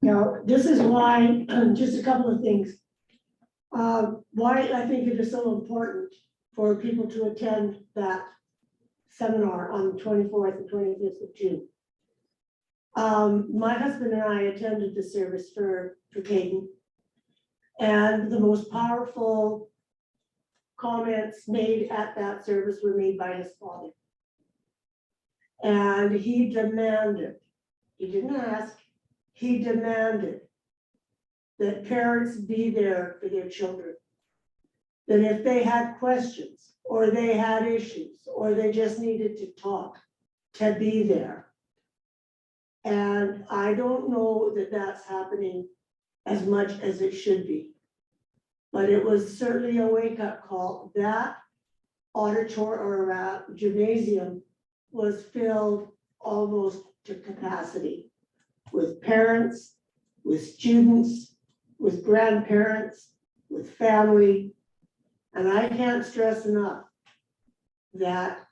Now, this is why, just a couple of things. Why I think it is so important for people to attend that seminar on the 24th and 25th of June. My husband and I attended the service for Caden, and the most powerful comments made at that service were made by his father. And he demanded, he didn't ask, he demanded that parents be there for their children. That if they had questions, or they had issues, or they just needed to talk, to be there. And I don't know that that's happening as much as it should be. But it was certainly a wake-up call. That auditorium or gymnasium was filled almost to capacity, with parents, with students, with grandparents, with family. And I can't stress enough that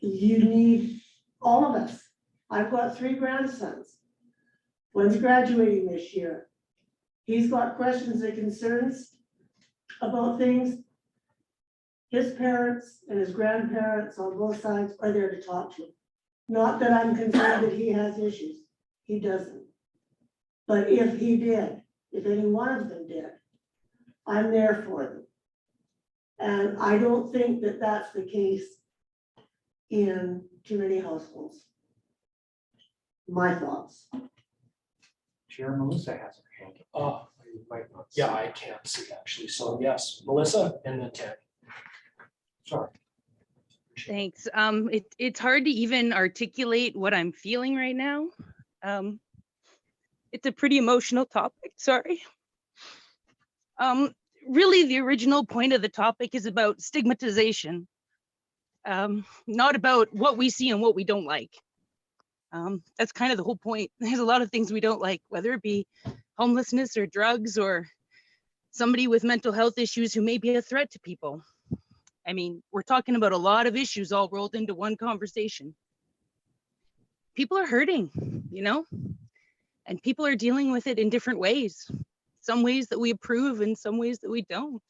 you need all of us. I've got 3 grandsons. One's graduating this year. He's got questions and concerns about things. His parents and his grandparents on both sides are there to talk to him. Not that I'm concerned that he has issues. He doesn't. But if he did, if any one of them did, I'm there for them. And I don't think that that's the case in too many households. My thoughts. Chair Melissa has her hand up. You might not see. Yeah, I can't see actually. So yes, Melissa and then Tammy. Sorry. Thanks. It's hard to even articulate what I'm feeling right now. It's a pretty emotional topic, sorry. Really, the original point of the topic is about stigmatization, not about what we see and what we don't like. That's kind of the whole point. There's a lot of things we don't like, whether it be homelessness or drugs or somebody with mental health issues who may be a threat to people. I mean, we're talking about a lot of issues all rolled into one conversation. People are hurting, you know, and people are dealing with it in different ways. Some ways that we approve and some ways that we don't.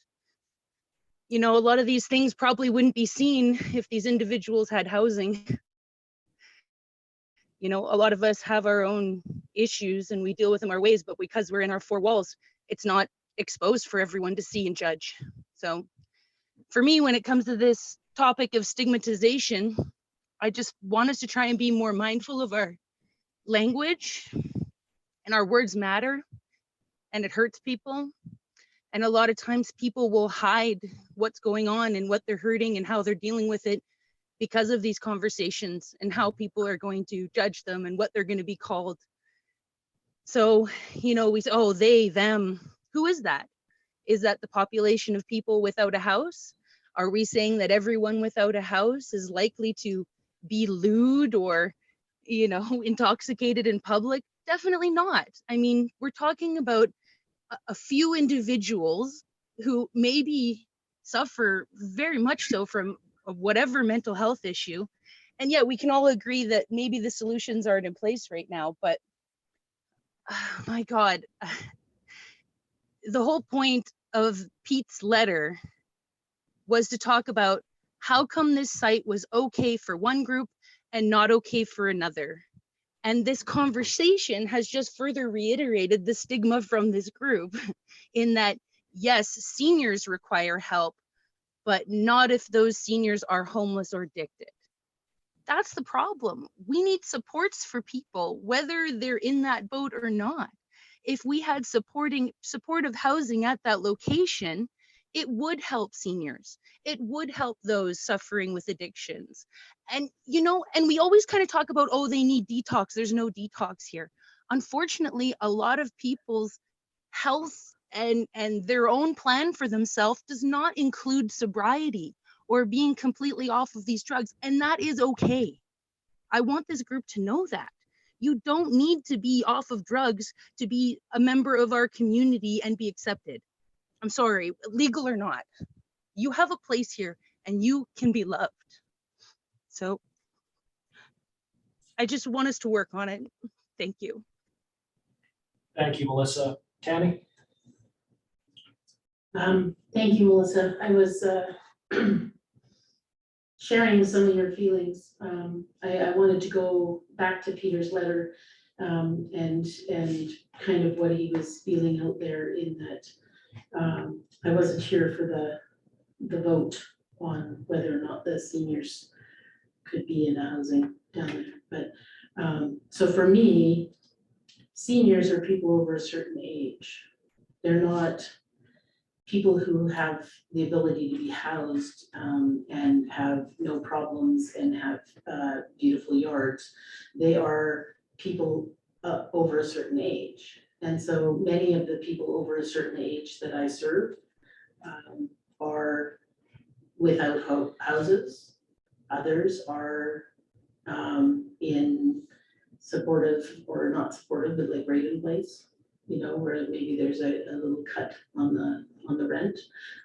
You know, a lot of these things probably wouldn't be seen if these individuals had housing You know, a lot of us have our own issues and we deal with them our ways, but because we're in our four walls, it's not exposed for everyone to see and judge. So for me, when it comes to this topic of stigmatization, I just want us to try and be more mindful of our language, and our words matter, and it hurts people. And a lot of times people will hide what's going on and what they're hurting and how they're dealing with it because of these conversations and how people are going to judge them and what they're going to be called. So, you know, we say, oh, they, them. Who is that? Is that the population of people without a house? Are we saying that everyone without a house is likely to be lewd or, you know, intoxicated in public? Definitely not. I mean, we're talking about a few individuals who maybe suffer very much so from whatever mental health issue. And yet we can all agree that maybe the solutions aren't in place right now, but my God, the whole point of Pete's letter was to talk about how come this site was okay for one group and not okay for another. And this conversation has just further reiterated the stigma from this group in that, yes, seniors require help, but not if those seniors are homeless or addicted. That's the problem. We need supports for people, whether they're in that boat or not. If we had supportive housing at that location, it would help seniors. It would help those suffering with addictions. And, you know, and we always kind of talk about, oh, they need detox. There's no detox here. Unfortunately, a lot of people's health and their own plan for themselves does not include sobriety or being completely off of these drugs. And that is okay. I want this group to know that. You don't need to be off of drugs to be a member of our community and be accepted. I'm sorry, legal or not. You have a place here and you can be loved. So I just want us to work on it. Thank you. Thank you, Melissa. Tammy? Thank you, Melissa. I was sharing some of your feelings. I wanted to go back to Peter's letter and kind of what he was feeling out there in that I wasn't here for the vote on whether or not the seniors could be in housing down there. But so for me, seniors are people over a certain age. They're not people who have the ability to be housed and have no problems and have beautiful yards. They are people over a certain age. And so many of the people over a certain age that I serve are without houses. Others are in supportive or not supportive, but like right in place, you know, where maybe there's a little cut on the rent.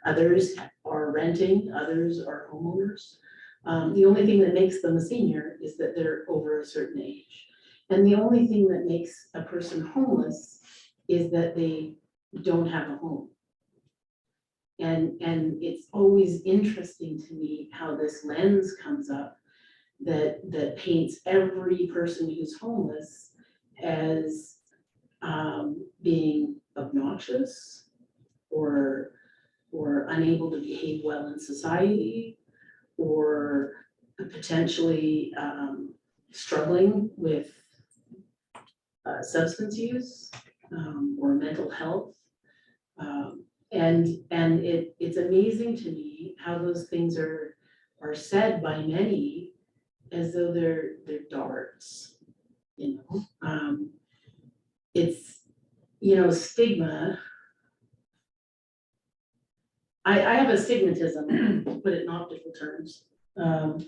Others are renting, others are homeowners. The only thing that makes them a senior is that they're over a certain age. And the only thing that makes a person homeless is that they don't have a home. And it's always interesting to me how this lens comes up that paints every person who's homeless as being obnoxious or unable to behave well in society or potentially struggling with substance use or mental health. And it's amazing to me how those things are said by many as though they're darts, you know. It's, you know, stigma. I have astigmatism, to put it in optical terms. And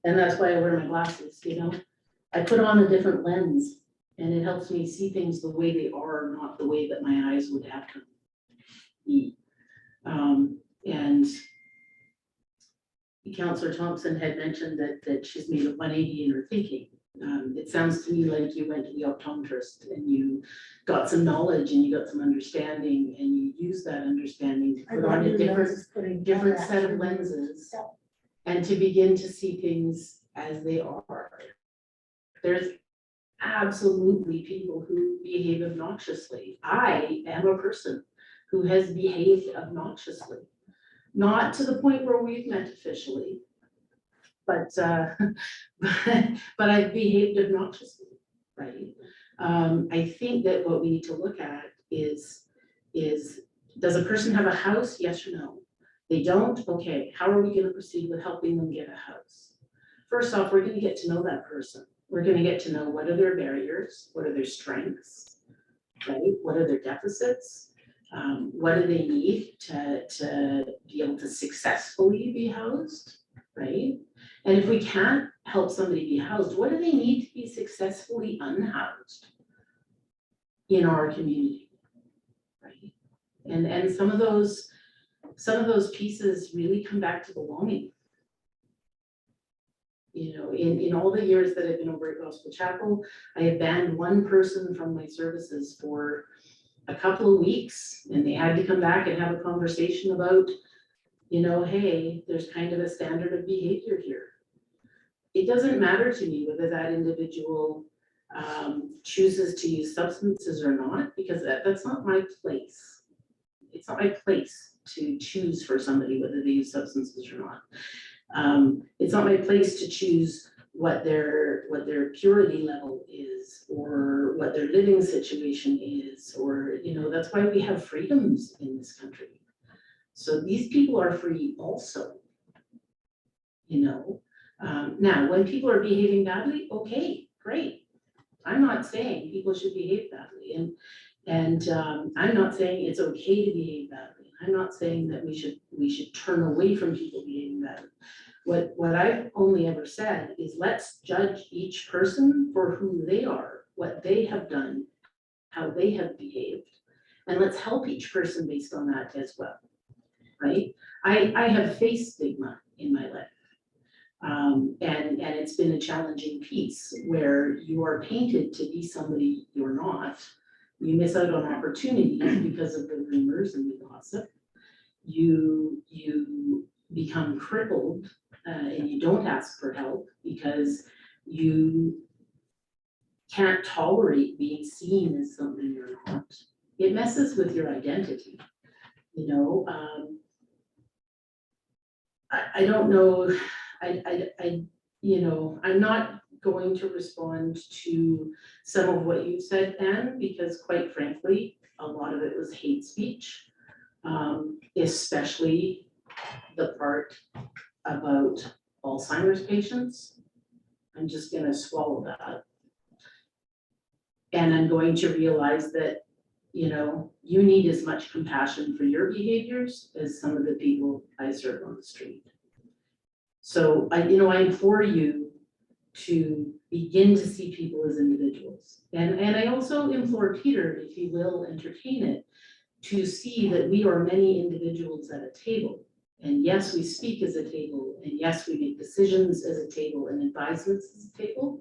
that's why I wear my glasses, you know. I put on a different lens and it helps me see things the way they are, not the way that my eyes would have to be. And Councillor Thompson had mentioned that she's made a 180 in her thinking. It sounds to me like you went to the optometrist and you got some knowledge and you got some understanding and you use that understanding to put on a different set of lenses and to begin to see things as they are. There's absolutely people who behave obnoxiously. I am a person who has behaved obnoxiously. Not to the point where we've met officially, but but I've behaved obnoxiously, right? I think that what we need to look at is does a person have a house? Yes or no? They don't? Okay, how are we gonna proceed with helping them get a house? First off, we're gonna get to know that person. We're gonna get to know what are their barriers, what are their strengths, right? What are their deficits? What do they need to be able to successfully be housed, right? And if we can't help somebody be housed, what do they need to be successfully unhoused in our community, right? And some of those pieces really come back to belonging. You know, in all the years that I've been over at Gospel Chapel, I have banned one person from my services for a couple of weeks, and they had to come back and have a conversation about, you know, hey, there's kind of a standard of behavior here. It doesn't matter to me whether that individual chooses to use substances or not, because that's not my place. It's not my place to choose for somebody whether they use substances or not. It's not my place to choose what their purity level is, or what their living situation is, or, you know, that's why we have freedoms in this country. So these people are free also, you know. Now, when people are behaving badly, okay, great. I'm not saying people should behave badly, and I'm not saying it's okay to behave badly. I'm not saying that we should turn away from people behaving badly. What I've only ever said is let's judge each person for who they are, what they have done, how they have behaved, and let's help each person based on that as well, right? I have faced stigma in my life. And it's been a challenging piece where you are painted to be somebody you're not. You miss out on opportunities because of the rumors and the gossip. You become crippled and you don't ask for help because you can't tolerate being seen as something you're not. It messes with your identity, you know. I don't know. You know, I'm not going to respond to some of what you said, Anne, because quite frankly, a lot of it was hate speech, especially the part about Alzheimer's patients. I'm just gonna swallow that. And I'm going to realize that, you know, you need as much compassion for your behaviors as some of the people I serve on the street. So I implore you to begin to see people as individuals. And I also implore Peter, if he will entertain it, to see that we are many individuals at a table. And yes, we speak as a table, and yes, we make decisions as a table and advisements as a table,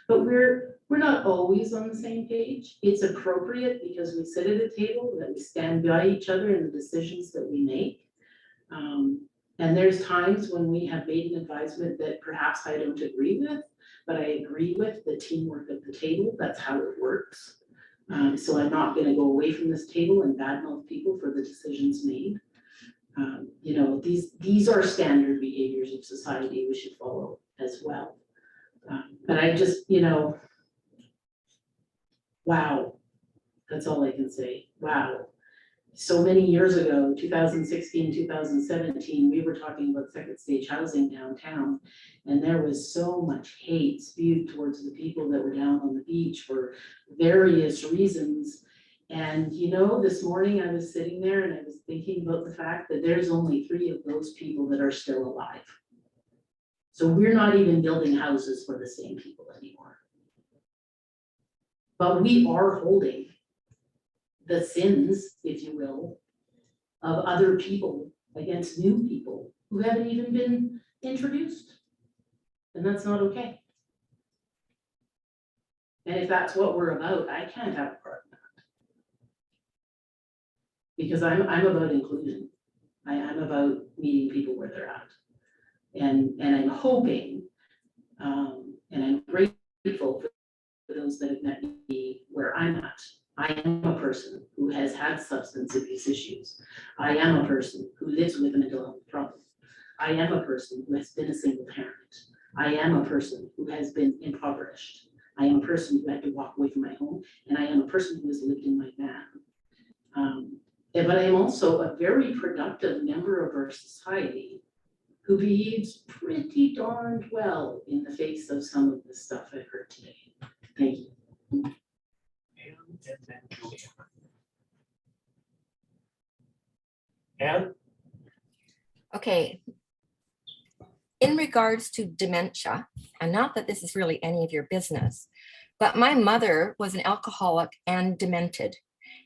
but we're not always on the same page. It's appropriate because we sit at a table that we stand by each other in the decisions that we make. And there's times when we have made an advisement that perhaps I don't agree with, but I agree with the teamwork at the table. That's how it works. So I'm not gonna go away from this table and badmouth people for the decisions made. You know, these are standard behaviors of society we should follow as well. But I just, you know, wow, that's all I can say, wow. So many years ago, 2016, 2017, we were talking about second stage housing downtown, and there was so much hate spewed towards the people that were down on the beach for various reasons. And you know, this morning I was sitting there and I was thinking about the fact that there's only 3 of those people that are still alive. So we're not even building houses for the same people anymore. But we are holding the sins, if you will, of other people against new people who haven't even been introduced. And that's not okay. And if that's what we're about, I can't have a part in that. Because I'm about inclusion. I'm about meeting people where they're at. And I'm hoping, and I'm grateful for I am a person who has had substance abuse issues. I am a person who lives with a mental health problem. I am a person who has been a single parent. I am a person who has been impoverished. I am a person who had to walk away from my home, and I am a person who has lived in my van. But I am also a very productive member of our society who behaves pretty darned well in the face of some of the stuff I've heard today. Thank you. And then Juliana. Anne? Okay. In regards to dementia, and not that this is really any of your business, but my mother was an alcoholic and demented.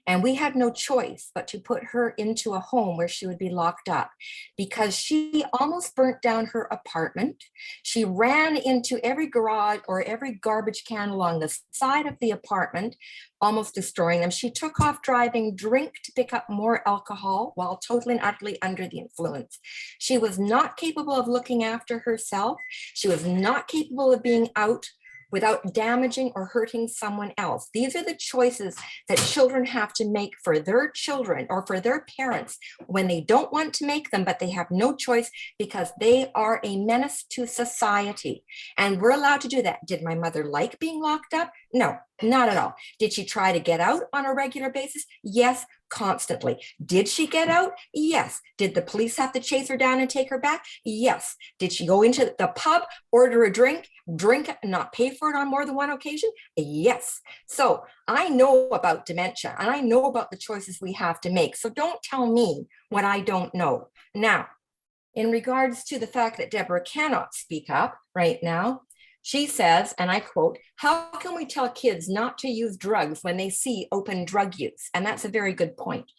And we had no choice but to put her into a home where she would be locked up because she almost burnt down her apartment. She ran into every garage or every garbage can along the side of the apartment, almost destroying them. She took off driving drink to pick up more alcohol while totally and utterly under the influence. She was not capable of looking after herself. She was not capable of being out without damaging or hurting someone else. These are the choices that children have to make for their children or for their parents when they don't want to make them, but they have no choice because they are a menace to society. And we're allowed to do that. Did my mother like being locked up? No, not at all. Did she try to get out on a regular basis? Yes, constantly. Did she get out? Yes. Did the police have to chase her down and take her back? Yes. Did she go into the pub, order a drink it, and not pay for it on more than one occasion? Yes. So I know about dementia and I know about the choices we have to make. So don't tell me what I don't know. Now, in regards to the fact that Deborah cannot speak up right now, she says, and I quote, "How can we tell kids not to use drugs when they see open drug use?" And that's a very good point.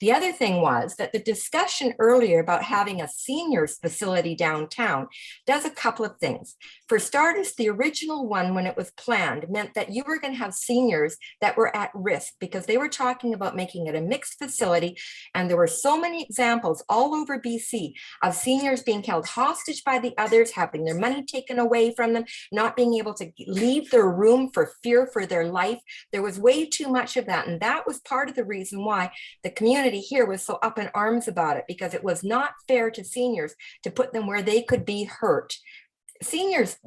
The other thing was that the discussion earlier about having a seniors facility downtown does a couple of things. For starters, the original one, when it was planned, meant that you were going to have seniors that were at risk because they were talking about making it a mixed facility. And there were so many examples all over BC of seniors being held hostage by the others, having their money taken away from them, not being able to leave their room for fear for their life. There was way too much of that. And that was part of the reason why the community here was so up in arms about it, because it was not fair to seniors to put them where they could be hurt. Seniors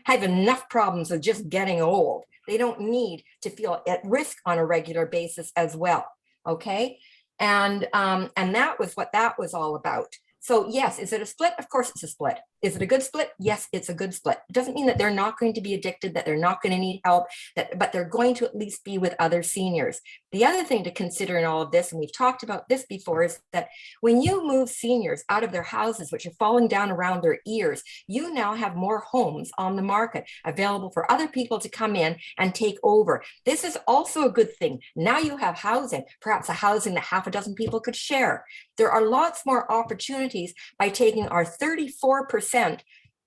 have enough problems of just getting old. They don't need to feel at risk on a regular basis as well. Okay. And that was what that was all about. So yes, is it a split? Of course it's a split. Is it a good split? Yes, it's a good split. It doesn't mean that they're not going to be addicted, that they're not going to need help, but they're going to at least be with other seniors. The other thing to consider in all of this, and we've talked about this before, is that when you move seniors out of their houses, which are falling down around their ears, you now have more homes on the market available for other people to come in and take over. This is also a good thing. Now you have housing, perhaps a housing that half a dozen people could share. There are lots more opportunities by taking our 34%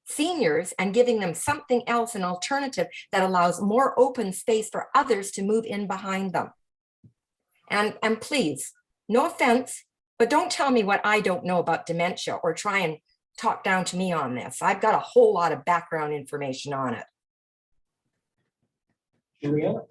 seniors and giving them something else, an alternative that allows more open space for others to move in behind them. And please, no offense, but don't tell me what I don't know about dementia or try and talk down to me on this. I've got a whole lot of background information on it. Juliana?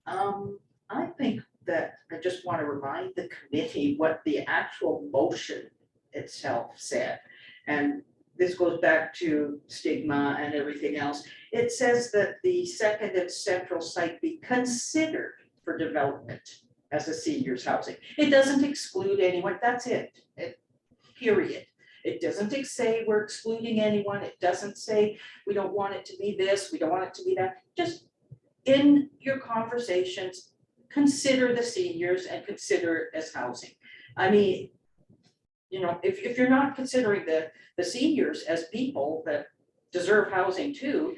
I think that I just want to remind the committee what the actual motion itself said. And this goes back to stigma and everything else. It says that the second and central site be considered for development as a seniors housing. It doesn't exclude anyone, that's it, period. It doesn't say we're excluding anyone. It doesn't say we don't want it to be this, we don't want it to be that. Just in your conversations, consider the seniors and consider it as housing. I mean, you know, if you're not considering the seniors as people that deserve housing too,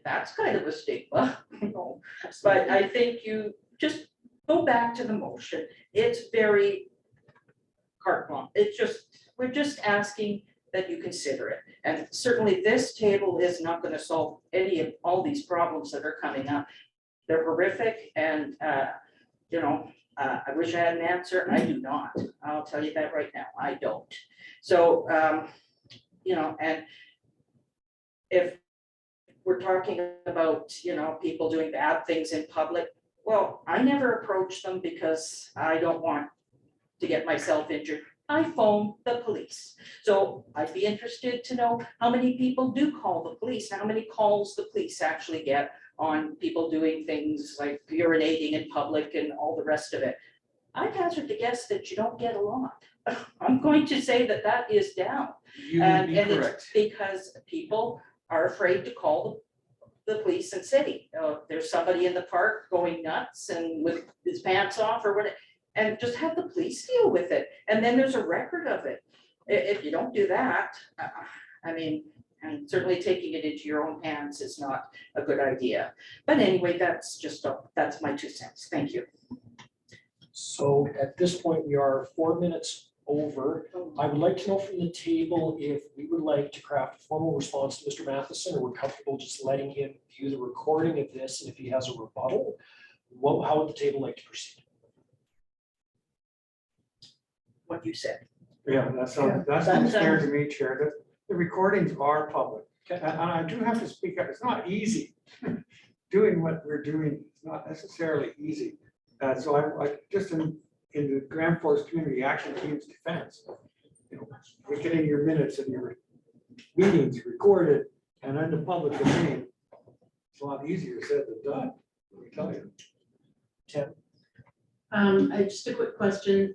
that's kind of a stigma, you know. But I think you just go back to the motion. It's very carte blanche. It's just, we're just asking that you consider it. And certainly this table is not going to solve any of all these problems that are coming up. They're horrific, and you know, I wish I had an answer. I do not. I'll tell you that right now. I don't. So you know, and if we're talking about, people doing bad things in public. Well, I never approach them because I don't want to get myself injured. I phone the police. So I'd be interested to know how many people do call the police, and how many calls the police actually get on people doing things like urinating in public and all the rest of it. I'd hazard to guess that you don't get a lot. I'm going to say that that is down. You would be And it's correct. because people are afraid to call the police and city. There's somebody in the park going nuts and with his pants off or whatever, and just have the police deal with it. And then there's a record of it. If you don't do that, and certainly taking it into your own hands is not a good idea. But anyway, that's my 2 cents. Thank you. So at this point, we are 4 minutes over. I would like to know from the table if we would like to craft a formal response to Mr. Matheson, or we're comfortable just letting him view the recording of this, and if he has a rebuttal, how would the table like to proceed? What you said. Yeah, that's what scares me, Chair, that the recordings are public. Okay. And I do have to speak up, it's not easy. Doing what we're doing is not necessarily easy. So I just in the Grand Forks Community Action Team's defense, we're getting your minutes and your meetings recorded and in the public domain. It's a lot easier said than done, let me tell you. Tim? Just a quick question.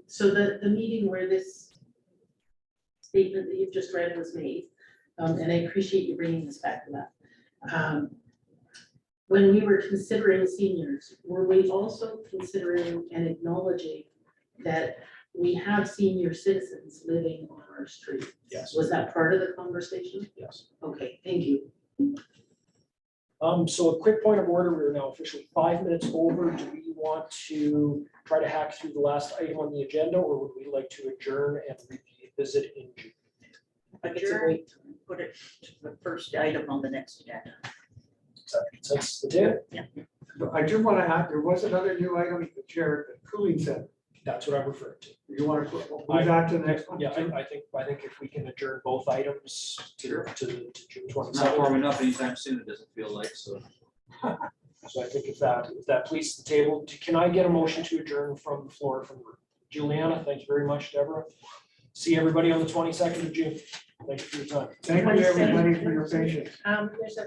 So the meeting where this statement that you've just read was made, and I appreciate you bringing this back to that. When we were considering seniors, were we also considering and acknowledging that we have senior citizens living on our street? Yes. Was that part of the conversation? Yes. Okay, thank you. So a quick point of order, we are now officially 5 minutes over. Do we want to try to hack through the last item on the agenda, or would we like to adjourn and revisit in June? Adjourn, put it to the first item on the next agenda. That's the table. I do want to add, there was another new item, the Chair, the cooling center. That's what I'm referring to. You want to move that to the next one? Yeah, I think if we can adjourn both items to June It's not 27th. warming up anytime soon, it doesn't feel like, so. So I think if that pleases the table, can I get a motion to adjourn from the floor from the room? Juliana, thank you very much, Deborah. See everybody on the 22nd of June. Thank you for your time. Thank you, everybody, for your patience. There's a